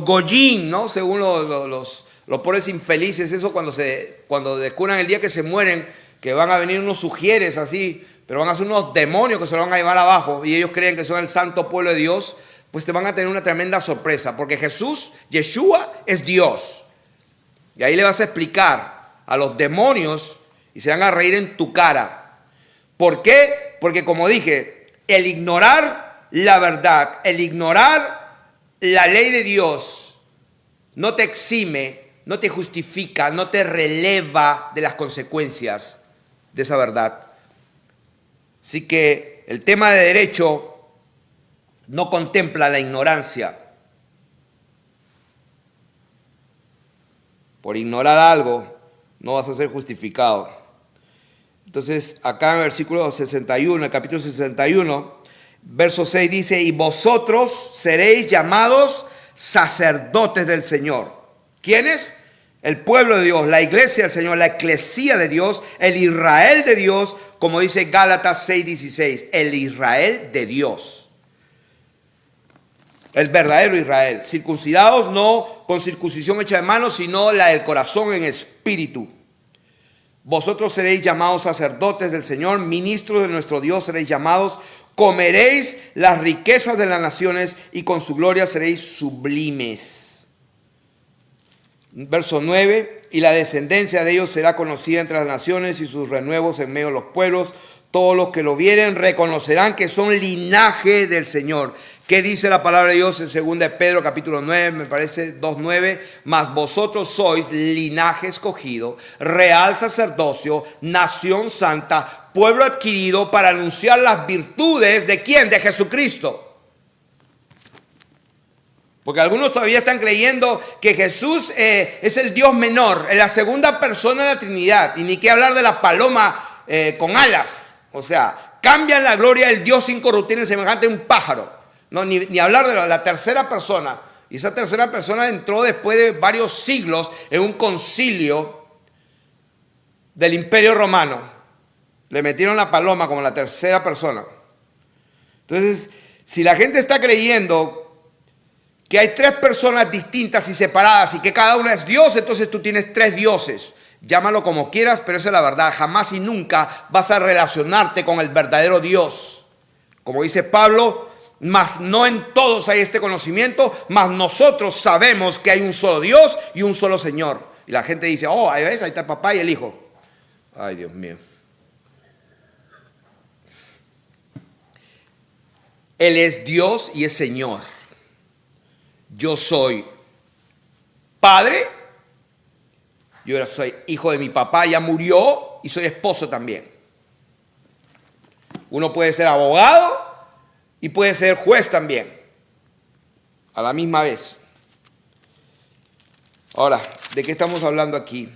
goyín, ¿no? Según los pobres infelices, eso cuando descubran el día que se mueren, que van a venir unos sugieres así, pero van a ser unos demonios que se lo van a llevar abajo, y ellos creen que son el santo pueblo de Dios, pues te van a tener una tremenda sorpresa, porque Yeshua es Dios. Y ahí le vas a explicar a los demonios y se van a reír en tu cara. ¿Por qué? Porque, como dije, el ignorar la verdad, el ignorar la ley de Dios, no te exime, no te justifica, no te releva de las consecuencias de esa verdad. Así que el tema de derecho no contempla la ignorancia. Por ignorar algo, no vas a ser justificado. Entonces, acá en el versículo 61, el capítulo 61, verso 6 dice: y vosotros seréis llamados sacerdotes del Señor. ¿Quiénes? El pueblo de Dios, la iglesia del Señor, la eclesía de Dios, el Israel de Dios, como dice Gálatas 6:16, el Israel de Dios. El verdadero Israel, circuncidados no con circuncisión hecha de manos, sino la del corazón en espíritu. Vosotros seréis llamados sacerdotes del Señor, ministros de nuestro Dios seréis llamados, comeréis las riquezas de las naciones y con su gloria seréis sublimes. Verso 9, y la descendencia de ellos será conocida entre las naciones y sus renuevos en medio de los pueblos. Todos los que lo vieren reconocerán que son linaje del Señor. ¿Qué dice la palabra de Dios en 2 de Pedro capítulo 9, me parece 2:9? Mas vosotros sois linaje escogido, real sacerdocio, nación santa, pueblo adquirido para anunciar las virtudes ¿de quién? De Jesucristo. Porque algunos todavía están creyendo que Jesús es el Dios menor, en la segunda persona de la Trinidad. Y ni qué hablar de la paloma con alas. O sea, cambian la gloria del Dios incorruptible semejante a un pájaro. No, ni hablar de la tercera persona. Y esa tercera persona entró después de varios siglos en un concilio del Imperio Romano. Le metieron la paloma como la tercera persona. Entonces, si la gente está creyendo que hay tres personas distintas y separadas y que cada una es Dios, entonces tú tienes tres dioses. Llámalo como quieras, pero esa es la verdad. Jamás y nunca vas a relacionarte con el verdadero Dios. Como dice Pablo, mas no en todos hay este conocimiento, mas nosotros sabemos que hay un solo Dios y un solo Señor. Y la gente dice: oh, ahí ves, ahí está el papá y el hijo. Ay, Dios mío. Él es Dios y es Señor. Yo soy padre, yo soy hijo de mi papá, ya murió, y soy esposo también. Uno puede ser abogado y puede ser juez también, a la misma vez. Ahora, ¿de qué estamos hablando aquí?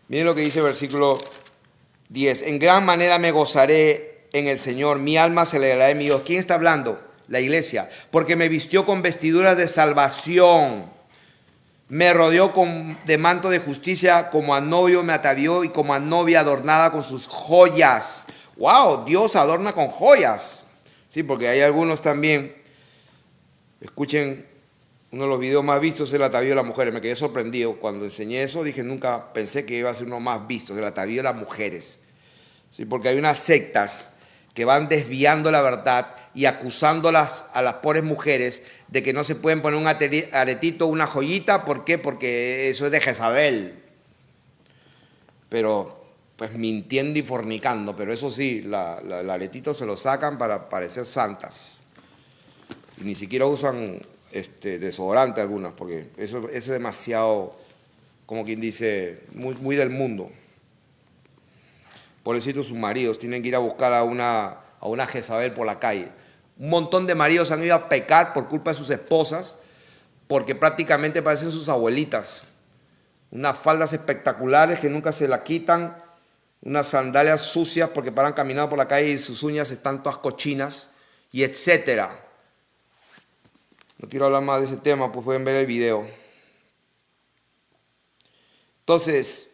Miren lo que dice el versículo 10. En gran manera me gozaré en el Señor, mi alma se alegrará de mi Dios. ¿Quién está hablando? La iglesia. Porque me vistió con vestiduras de salvación, me rodeó de manto de justicia, como a novio me atavió y como a novia adornada con sus joyas. ¡Wow! Dios adorna con joyas. Sí, porque hay algunos también. Escuchen, uno de los videos más vistos es el atavío de las mujeres. Me quedé sorprendido cuando enseñé eso. Dije, nunca pensé que iba a ser uno más visto, el atavío de las mujeres. Sí, porque hay unas sectas que van desviando la verdad, y acusándolas a las pobres mujeres de que no se pueden poner un aretito, una joyita. ¿Por qué? Porque eso es de Jezabel. Pero pues mintiendo y fornicando. Pero eso sí, el aretito se lo sacan para parecer santas. Y ni siquiera usan desodorante algunas, porque eso es demasiado, como quien dice, muy del mundo. Pobrecitos sus maridos, tienen que ir a buscar a una Jezabel por la calle. Un montón de maridos han ido a pecar por culpa de sus esposas, porque prácticamente parecen sus abuelitas. Unas faldas espectaculares que nunca se la quitan, unas sandalias sucias porque paran caminando por la calle y sus uñas están todas cochinas, y etcétera. No quiero hablar más de ese tema, pues pueden ver el video. Entonces,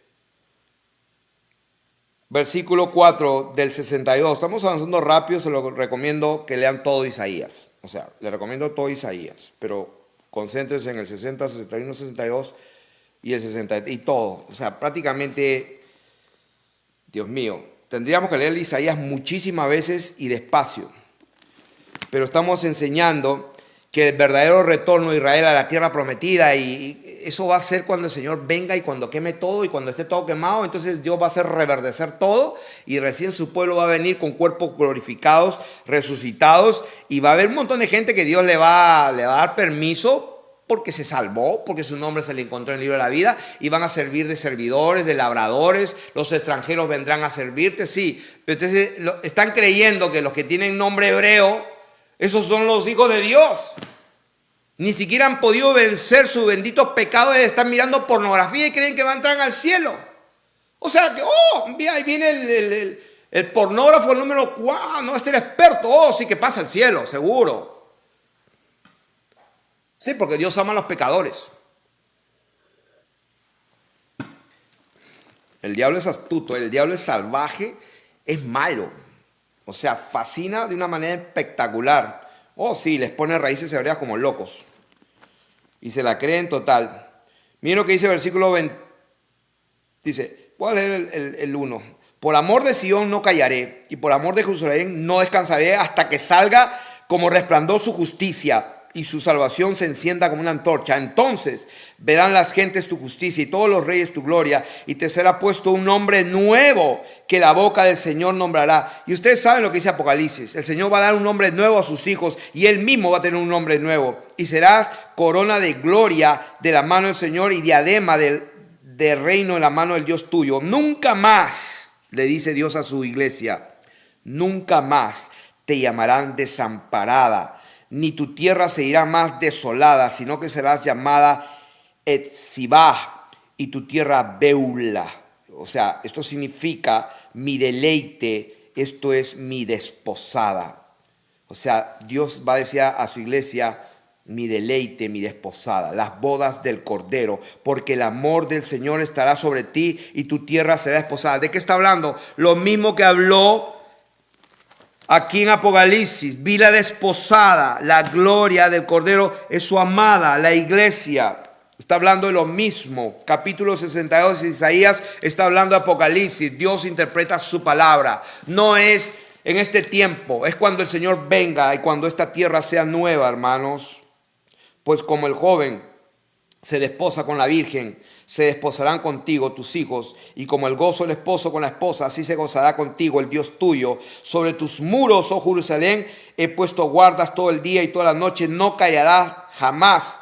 versículo 4 del 62. Estamos avanzando rápido, se lo recomiendo que lean todo Isaías. O sea, le recomiendo todo Isaías, pero concéntrense en el 60, 61, 62 y el 60 y todo. O sea, prácticamente, Dios mío, tendríamos que leer Isaías muchísimas veces y despacio. Pero estamos enseñando que el verdadero retorno de Israel a la tierra prometida, y eso va a ser cuando el Señor venga y cuando queme todo y cuando esté todo quemado, entonces Dios va a hacer reverdecer todo y recién su pueblo va a venir con cuerpos glorificados, resucitados, y va a haber un montón de gente que Dios le va a dar permiso porque se salvó, porque su nombre se le encontró en el libro de la vida, y van a servir de servidores, de labradores. Los extranjeros vendrán a servirte, sí, pero entonces están creyendo que los que tienen nombre hebreo, esos son los hijos de Dios. Ni siquiera han podido vencer sus benditos pecados de estar mirando pornografía y creen que van a entrar al cielo. O sea, que, ahí viene el pornógrafo número 4, no, el experto, sí que pasa al cielo, seguro. Sí, porque Dios ama a los pecadores. El diablo es astuto, el diablo es salvaje, es malo. O sea, fascina de una manera espectacular. Sí, les pone raíces hebreas como locos. Y se la creen total. Miren lo que dice el versículo 20. Dice, voy a leer el 1. Por amor de Sión no callaré, y por amor de Jerusalén no descansaré hasta que salga como resplandor su justicia, y su salvación se encienda como una antorcha. Entonces verán las gentes tu justicia y todos los reyes tu gloria, y te será puesto un nombre nuevo que la boca del Señor nombrará. Y ustedes saben lo que dice Apocalipsis. El Señor va a dar un nombre nuevo a sus hijos, y Él mismo va a tener un nombre nuevo. Y serás corona de gloria de la mano del Señor y diadema de reino en la mano del Dios tuyo. Nunca más, le dice Dios a su iglesia, nunca más te llamarán desamparada, ni tu tierra se irá más desolada, sino que serás llamada Etzibah, y tu tierra Beula. O sea, esto significa mi deleite, esto es mi desposada. O sea, Dios va a decir a su iglesia, mi deleite, mi desposada, las bodas del Cordero, porque el amor del Señor estará sobre ti y tu tierra será desposada. ¿De qué está hablando? Lo mismo que habló aquí en Apocalipsis. Vi la desposada, la gloria del Cordero es su amada, la iglesia. Está hablando de lo mismo. Capítulo 62 de Isaías está hablando de Apocalipsis. Dios interpreta su palabra. No es en este tiempo, es cuando el Señor venga y cuando esta tierra sea nueva, hermanos. Pues como el joven se desposa con la virgen, se desposarán contigo tus hijos, y como el gozo del esposo con la esposa, así se gozará contigo el Dios tuyo. Sobre tus muros, oh Jerusalén, he puesto guardas todo el día y toda la noche, no callarás jamás.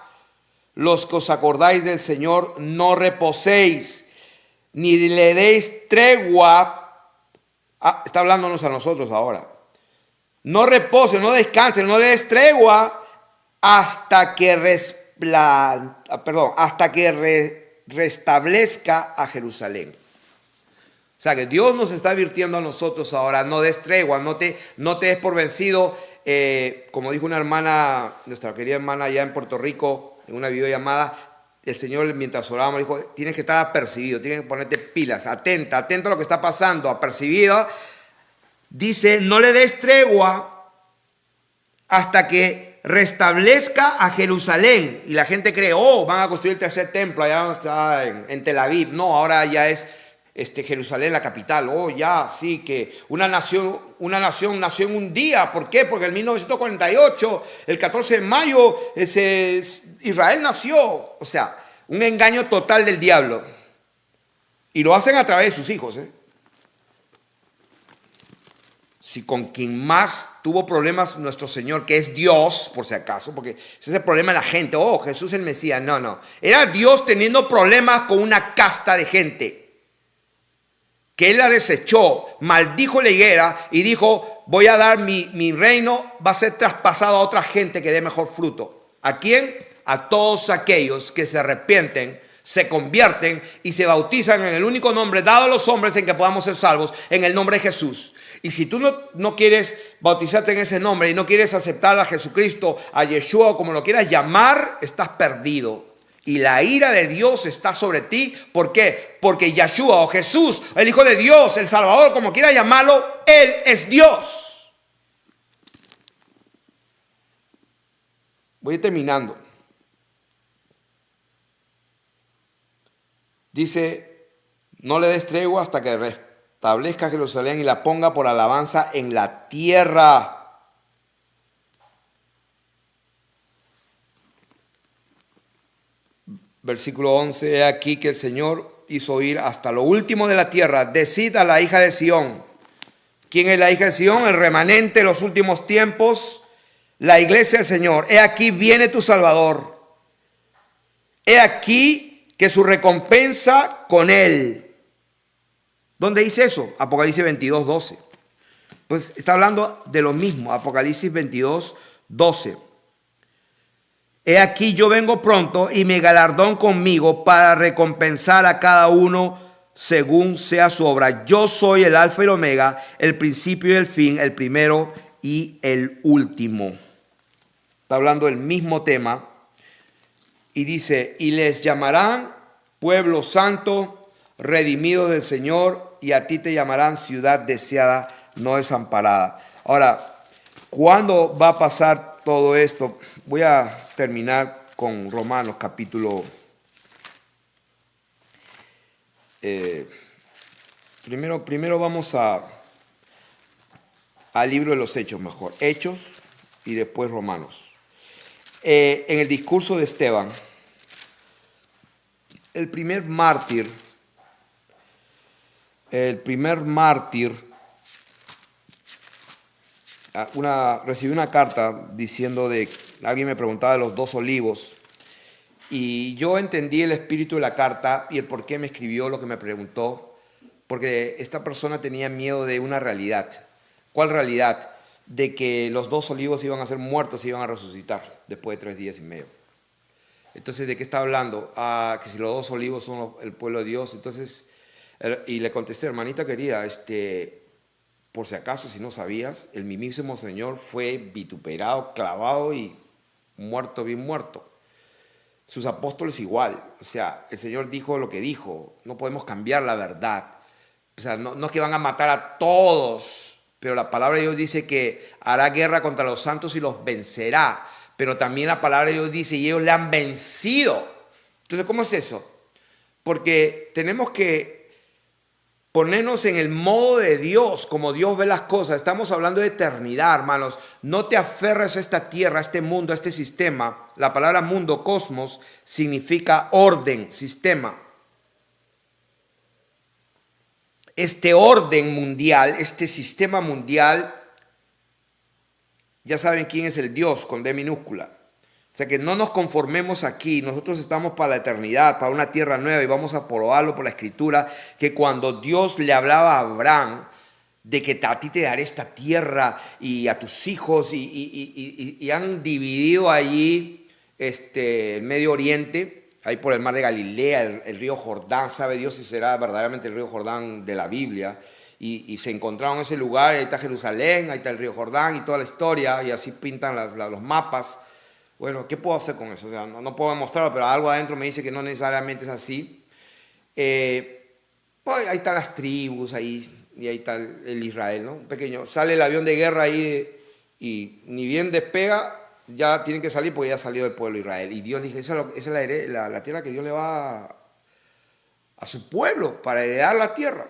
Los que os acordáis del Señor, no reposéis, ni le deis tregua. Está hablándonos a nosotros ahora. No repose, no descanse, no le des tregua hasta que restablezca a Jerusalén. O sea que Dios nos está advirtiendo a nosotros ahora, no des tregua, no te des por vencido. Como dijo una hermana, nuestra querida hermana allá en Puerto Rico, en una videollamada, el Señor mientras orábamos dijo, tienes que estar apercibido, tienes que ponerte pilas, atenta a lo que está pasando, apercibido. Dice, no le des tregua hasta que restablezca a Jerusalén. Y la gente cree, van a construir el tercer templo allá donde está en Tel Aviv. No, ahora ya es Jerusalén, la capital. Oh, ya, sí, que una nación nació en un día. ¿Por qué? Porque en 1948, el 14 de mayo, Israel nació. O sea, un engaño total del diablo. Y lo hacen a través de sus hijos, ¿eh? Si con quien más tuvo problemas nuestro Señor, que es Dios, por si acaso, porque ese es el problema de la gente. Oh, Jesús el Mesías. No, no. Era Dios teniendo problemas con una casta de gente que él la desechó, maldijo la higuera y dijo, voy a dar mi reino, va a ser traspasado a otra gente que dé mejor fruto. ¿A quién? A todos aquellos que se arrepienten, se convierten y se bautizan en el único nombre dado a los hombres en que podamos ser salvos, en el nombre de Jesús. Y si tú no quieres bautizarte en ese nombre y no quieres aceptar a Jesucristo, a Yeshua, como lo quieras llamar, estás perdido. Y la ira de Dios está sobre ti. ¿Por qué? Porque Yeshua o Jesús, el Hijo de Dios, el Salvador, como quiera llamarlo, Él es Dios. Voy terminando. Dice, no le des tregua hasta que restablezca Jerusalén y la ponga por alabanza en la tierra. Versículo 11, he aquí que el Señor hizo oír hasta lo último de la tierra. Decid a la hija de Sión. ¿Quién es la hija de Sión? El remanente de los últimos tiempos, la iglesia del Señor. He aquí viene tu Salvador. He aquí que su recompensa con él. ¿Dónde dice eso? Apocalipsis 22, 12. Pues está hablando de lo mismo. Apocalipsis 22, 12. He aquí yo vengo pronto y mi galardón conmigo para recompensar a cada uno según sea su obra. Yo soy el alfa y el omega, el principio y el fin, el primero y el último. Está hablando del mismo tema. Y dice, y les llamarán pueblo santo, redimido del Señor, y a ti te llamarán ciudad deseada, no desamparada. Ahora, ¿cuándo va a pasar todo esto? Voy a terminar con Romanos capítulo. Primero vamos al libro de los Hechos, mejor. Hechos y después Romanos. En el discurso de Esteban, el primer mártir, recibí una carta diciendo alguien me preguntaba de los 2 olivos y yo entendí el espíritu de la carta y el por qué me escribió lo que me preguntó, porque esta persona tenía miedo de una realidad. ¿Cuál realidad? De que los 2 olivos iban a ser muertos y iban a resucitar después de 3 días y medio. Entonces, ¿de qué está hablando? Que si los 2 olivos son el pueblo de Dios. Entonces, y le contesté, hermanita querida, por si acaso, si no sabías, el mismísimo Señor fue vituperado, clavado y muerto, bien muerto. Sus apóstoles igual. O sea, el Señor dijo lo que dijo. No podemos cambiar la verdad. O sea, no es que van a matar a todos, pero la palabra de Dios dice que hará guerra contra los santos y los vencerá. Pero también la palabra de Dios dice, y ellos le han vencido. Entonces, ¿cómo es eso? Porque tenemos que ponernos en el modo de Dios, como Dios ve las cosas. Estamos hablando de eternidad, hermanos. No te aferres a esta tierra, a este mundo, a este sistema. La palabra mundo, cosmos, significa orden, sistema. Este orden mundial, este sistema mundial, ya saben quién es el Dios con D minúscula. O sea que no nos conformemos aquí, nosotros estamos para la eternidad, para una tierra nueva y vamos a probarlo por la escritura, que cuando Dios le hablaba a Abraham de que a ti te daré esta tierra y a tus hijos y han dividido allí el Medio Oriente, ahí por el mar de Galilea, el río Jordán, sabe Dios si será verdaderamente el río Jordán de la Biblia, y se encontraron en ese lugar, ahí está Jerusalén, ahí está el río Jordán y toda la historia, y así pintan los mapas. Bueno, ¿qué puedo hacer con eso? O sea, no puedo demostrarlo, pero algo adentro me dice que no necesariamente es así. Pues ahí están las tribus, ahí, y ahí está el Israel, ¿no? Un pequeño. Sale el avión de guerra ahí y ni bien despega, ya tienen que salir porque ya salió del pueblo de Israel. Y Dios dice, esa es la tierra que Dios le va a su pueblo para heredar la tierra.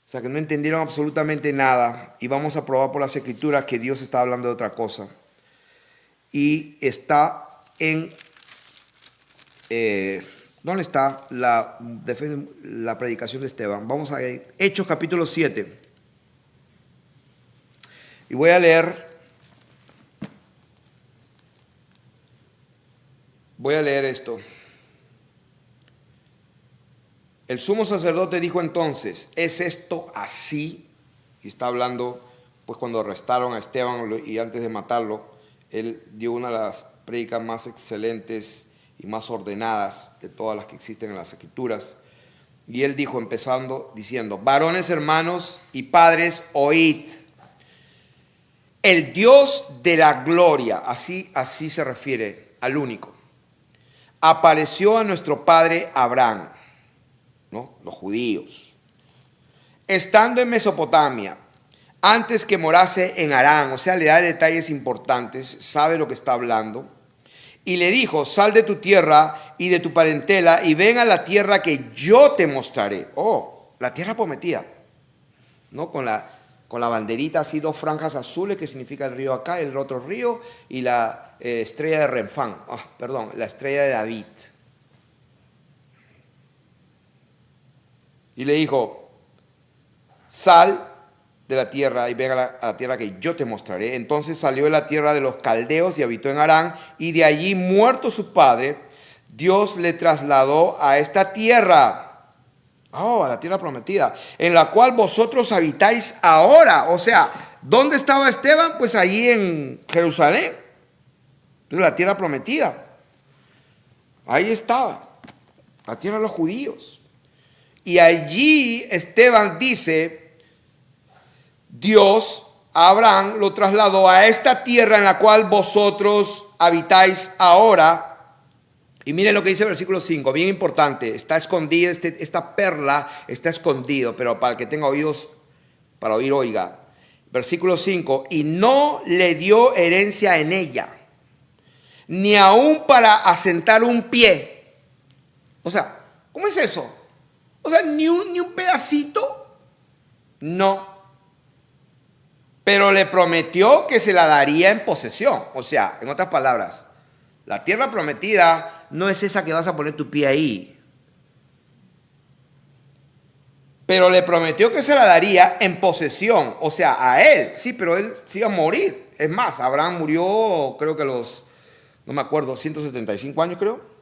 O sea que no entendieron absolutamente nada y vamos a probar por las escrituras que Dios está hablando de otra cosa. Y está en... ¿dónde está la predicación de Esteban? Vamos a Hechos capítulo 7. Y voy a leer esto. El sumo sacerdote dijo entonces, ¿es esto así? Y está hablando, pues cuando arrestaron a Esteban y antes de matarlo, él dio una de las prédicas más excelentes y más ordenadas de todas las que existen en las Escrituras. Y él dijo, diciendo, varones, hermanos y padres, oíd. El Dios de la gloria, así se refiere al único, apareció a nuestro padre Abraham, ¿no? Los judíos, estando en Mesopotamia, antes que morase en Harán, o sea, le da detalles importantes, sabe lo que está hablando, y le dijo, sal de tu tierra y de tu parentela y ven a la tierra que yo te mostraré. Oh, la tierra prometida, ¿no? Con la banderita así, 2 franjas azules, que significa el río acá, el otro río, y la estrella de Renfán, la estrella de David. Y le dijo, sal de la tierra y ven a la tierra que yo te mostraré. Entonces salió de la tierra de los caldeos y habitó en Harán, y de allí, muerto su padre, Dios le trasladó a esta tierra, a la tierra prometida, en la cual vosotros habitáis ahora. O sea, ¿dónde estaba Esteban? Pues allí en Jerusalén. Entonces, la tierra prometida. Ahí estaba, la tierra de los judíos. Y allí Esteban dice, Dios a Abraham lo trasladó a esta tierra en la cual vosotros habitáis ahora. Y miren lo que dice el versículo 5, bien importante, está escondido, esta perla está escondido, pero para el que tenga oídos, para oír, oiga. Versículo 5, y no le dio herencia en ella, ni aún para asentar un pie. O sea, ¿cómo es eso? O sea, ni un pedacito, no. Pero le prometió que se la daría en posesión. O sea, en otras palabras, la tierra prometida no es esa que vas a poner tu pie ahí. Pero le prometió que se la daría en posesión. O sea, a él. Sí, pero él sí iba a morir. Es más, Abraham murió, creo que no me acuerdo, 175 años creo.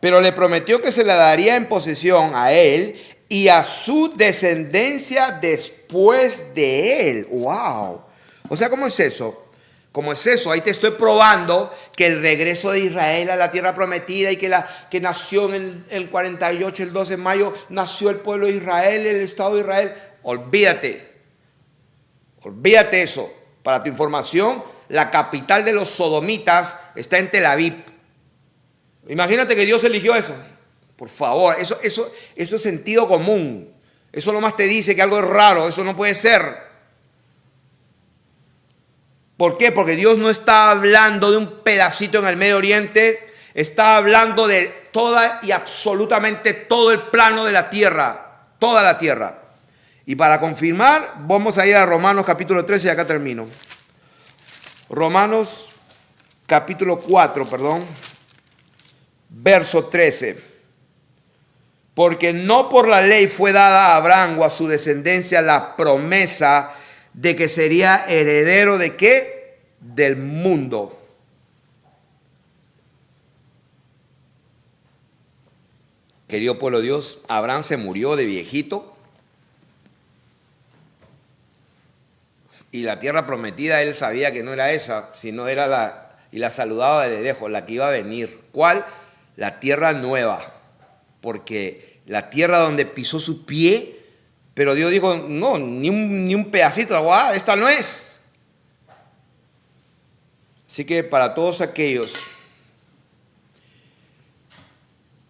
Pero le prometió que se la daría en posesión a él y a su descendencia después de él. ¡Wow! O sea, ¿cómo es eso? ¿Cómo es eso? Ahí te estoy probando que el regreso de Israel a la tierra prometida y que nació en el 48, el 12 de mayo, nació el pueblo de Israel, el Estado de Israel. Olvídate eso. Para tu información, la capital de los sodomitas está en Tel Aviv. Imagínate que Dios eligió eso. Por favor, eso es sentido común. Eso nomás te dice que algo es raro, eso no puede ser. ¿Por qué? Porque Dios no está hablando de un pedacito en el Medio Oriente, está hablando de toda y absolutamente todo el plano de la tierra, toda la tierra. Y para confirmar, vamos a ir a Romanos capítulo 13 y acá termino. Romanos capítulo 4, verso 13. Porque no por la ley fue dada a Abraham o a su descendencia la promesa de que sería heredero ¿de qué? Del mundo. Querido pueblo de Dios, Abraham se murió de viejito y la tierra prometida él sabía que no era esa, sino era la saludaba de lejos, la que iba a venir. ¿Cuál? La tierra nueva, porque la tierra donde pisó su pie, pero Dios dijo, no, ni un pedacito de agua, esta no es. Así que para todos aquellos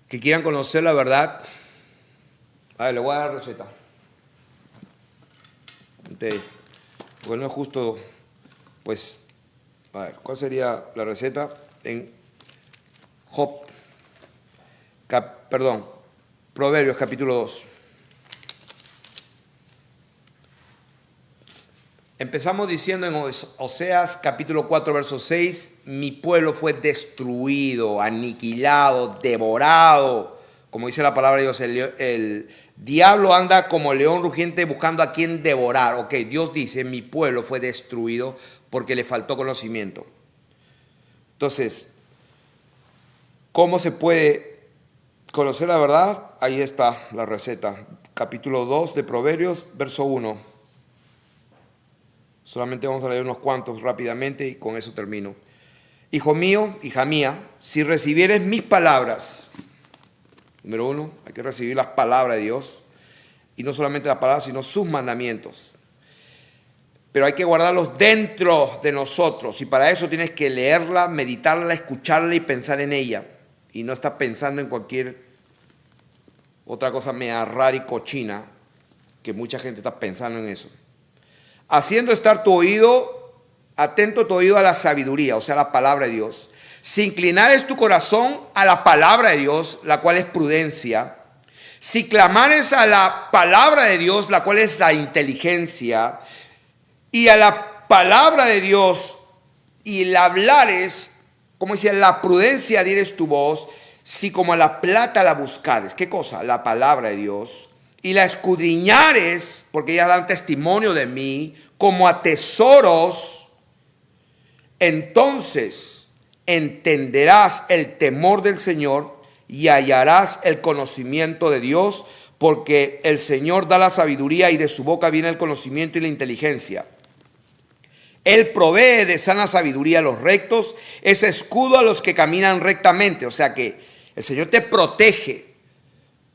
que quieran conocer la verdad, a ver, le voy a dar la receta. Porque no es justo, pues, a ver, ¿cuál sería la receta? En Job, Proverbios capítulo 2. Empezamos diciendo en Oseas capítulo 4, verso 6, mi pueblo fue destruido, aniquilado, devorado. Como dice la palabra de Dios, el diablo anda como león rugiente buscando a quien devorar. Ok, Dios dice, mi pueblo fue destruido porque le faltó conocimiento. Entonces, ¿cómo se puede conocer la verdad? Ahí está la receta. Capítulo 2 de Proverbios, verso 1. Solamente vamos a leer unos cuantos rápidamente y con eso termino. Hijo mío, hija mía, si recibieres mis palabras, número 1, hay que recibir las palabras de Dios. Y no solamente las palabras, sino sus mandamientos. Pero hay que guardarlos dentro de nosotros. Y para eso tienes que leerla, meditarla, escucharla y pensar en ella. Y no estar pensando en cualquier otra cosa media rara y cochina, que mucha gente está pensando en eso. Haciendo estar tu oído, atento tu oído a la sabiduría, o sea, la palabra de Dios. Si inclinares tu corazón a la palabra de Dios, la cual es prudencia. Si clamares a la palabra de Dios, la cual es la inteligencia. Y a la palabra de Dios, y la hablares, como dice, la prudencia dieres tu voz. Si como a la plata la buscares, ¿qué cosa? La palabra de Dios. Y la escudriñares, porque ellas dan testimonio de mí, como a tesoros, entonces entenderás el temor del Señor y hallarás el conocimiento de Dios, porque el Señor da la sabiduría y de su boca viene el conocimiento y la inteligencia. Él provee de sana sabiduría a los rectos, es escudo a los que caminan rectamente. O sea que el Señor te protege.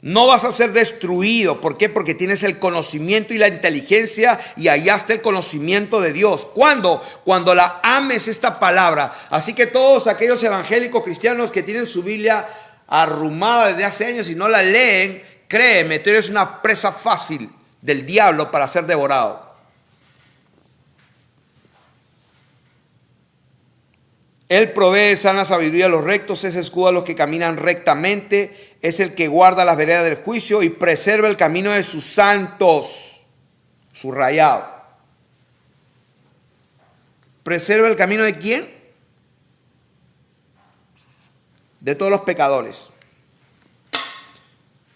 No vas a ser destruido. ¿Por qué? Porque tienes el conocimiento y la inteligencia y hallaste el conocimiento de Dios. ¿Cuándo? Cuando la ames esta palabra. Así que todos aquellos evangélicos cristianos que tienen su Biblia arrumada desde hace años y no la leen, créeme, tú eres una presa fácil del diablo para ser devorado. Él provee sana sabiduría a los rectos, es escudo a los que caminan rectamente, es el que guarda las veredas del juicio y preserva el camino de sus santos. Subrayado. ¿Preserva el camino de quién? De todos los pecadores.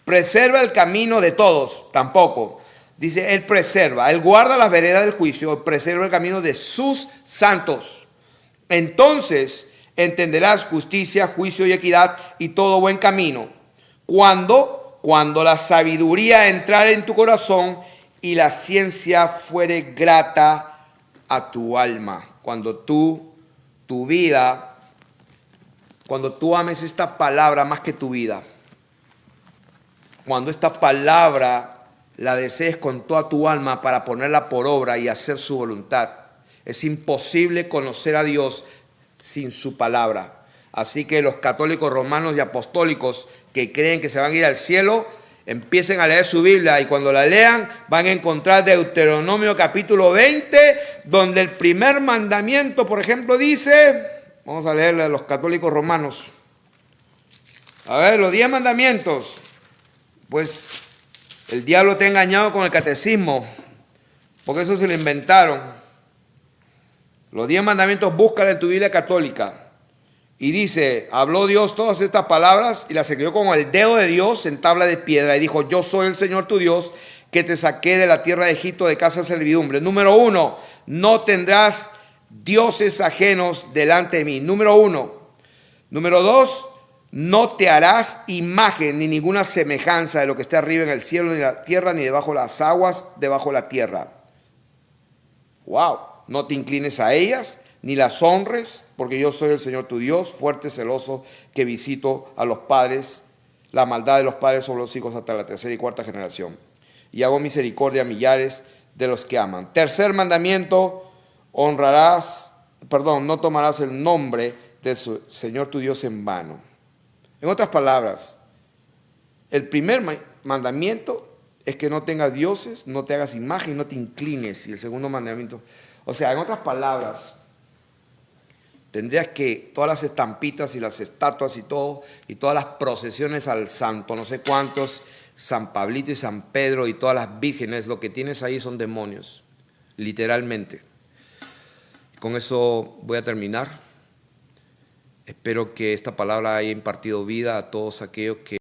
¿Preserva el camino de todos? Tampoco. Dice, Él preserva, Él guarda las veredas del juicio, preserva el camino de sus santos. Entonces entenderás justicia, juicio y equidad y todo buen camino. Cuando la sabiduría entrare en tu corazón y la ciencia fuere grata a tu alma. Cuando tu vida, cuando tú ames esta palabra más que tu vida. Cuando esta palabra la desees con toda tu alma para ponerla por obra y hacer su voluntad. Es imposible conocer a Dios sin su palabra. Así que los católicos romanos y apostólicos que creen que se van a ir al cielo, empiecen a leer su Biblia y cuando la lean van a encontrar Deuteronomio capítulo 20, donde el primer mandamiento, por ejemplo, dice, vamos a leerle a los católicos romanos. A ver, los 10 mandamientos. Pues el diablo te ha engañado con el catecismo, porque eso se lo inventaron. Los 10 mandamientos, búscala en tu Biblia católica. Y dice, habló Dios todas estas palabras y las escribió con el dedo de Dios en tabla de piedra. Y dijo, yo soy el Señor tu Dios, que te saqué de la tierra de Egipto de casa de servidumbre. Número 1, no tendrás dioses ajenos delante de mí. Número 1. Número 2, no te harás imagen ni ninguna semejanza de lo que esté arriba en el cielo, ni en la tierra, ni debajo de las aguas, debajo de la tierra. Wow. No te inclines a ellas, ni las honres, porque yo soy el Señor tu Dios, fuerte, celoso, que visito a los padres, la maldad de los padres sobre los hijos hasta la tercera y cuarta generación. Y hago misericordia a millares de los que aman. Tercer mandamiento, no tomarás el nombre del Señor tu Dios en vano. En otras palabras, el primer mandamiento es que no tengas dioses, no te hagas imagen, no te inclines. Y el segundo mandamiento, o sea, en otras palabras, Tendrías que todas las estampitas y las estatuas y todo, y todas las procesiones al santo, no sé cuántos, San Pablito y San Pedro y todas las vírgenes, lo que tienes ahí son demonios, literalmente. Con eso voy a terminar. Espero que esta palabra haya impartido vida a todos aquellos que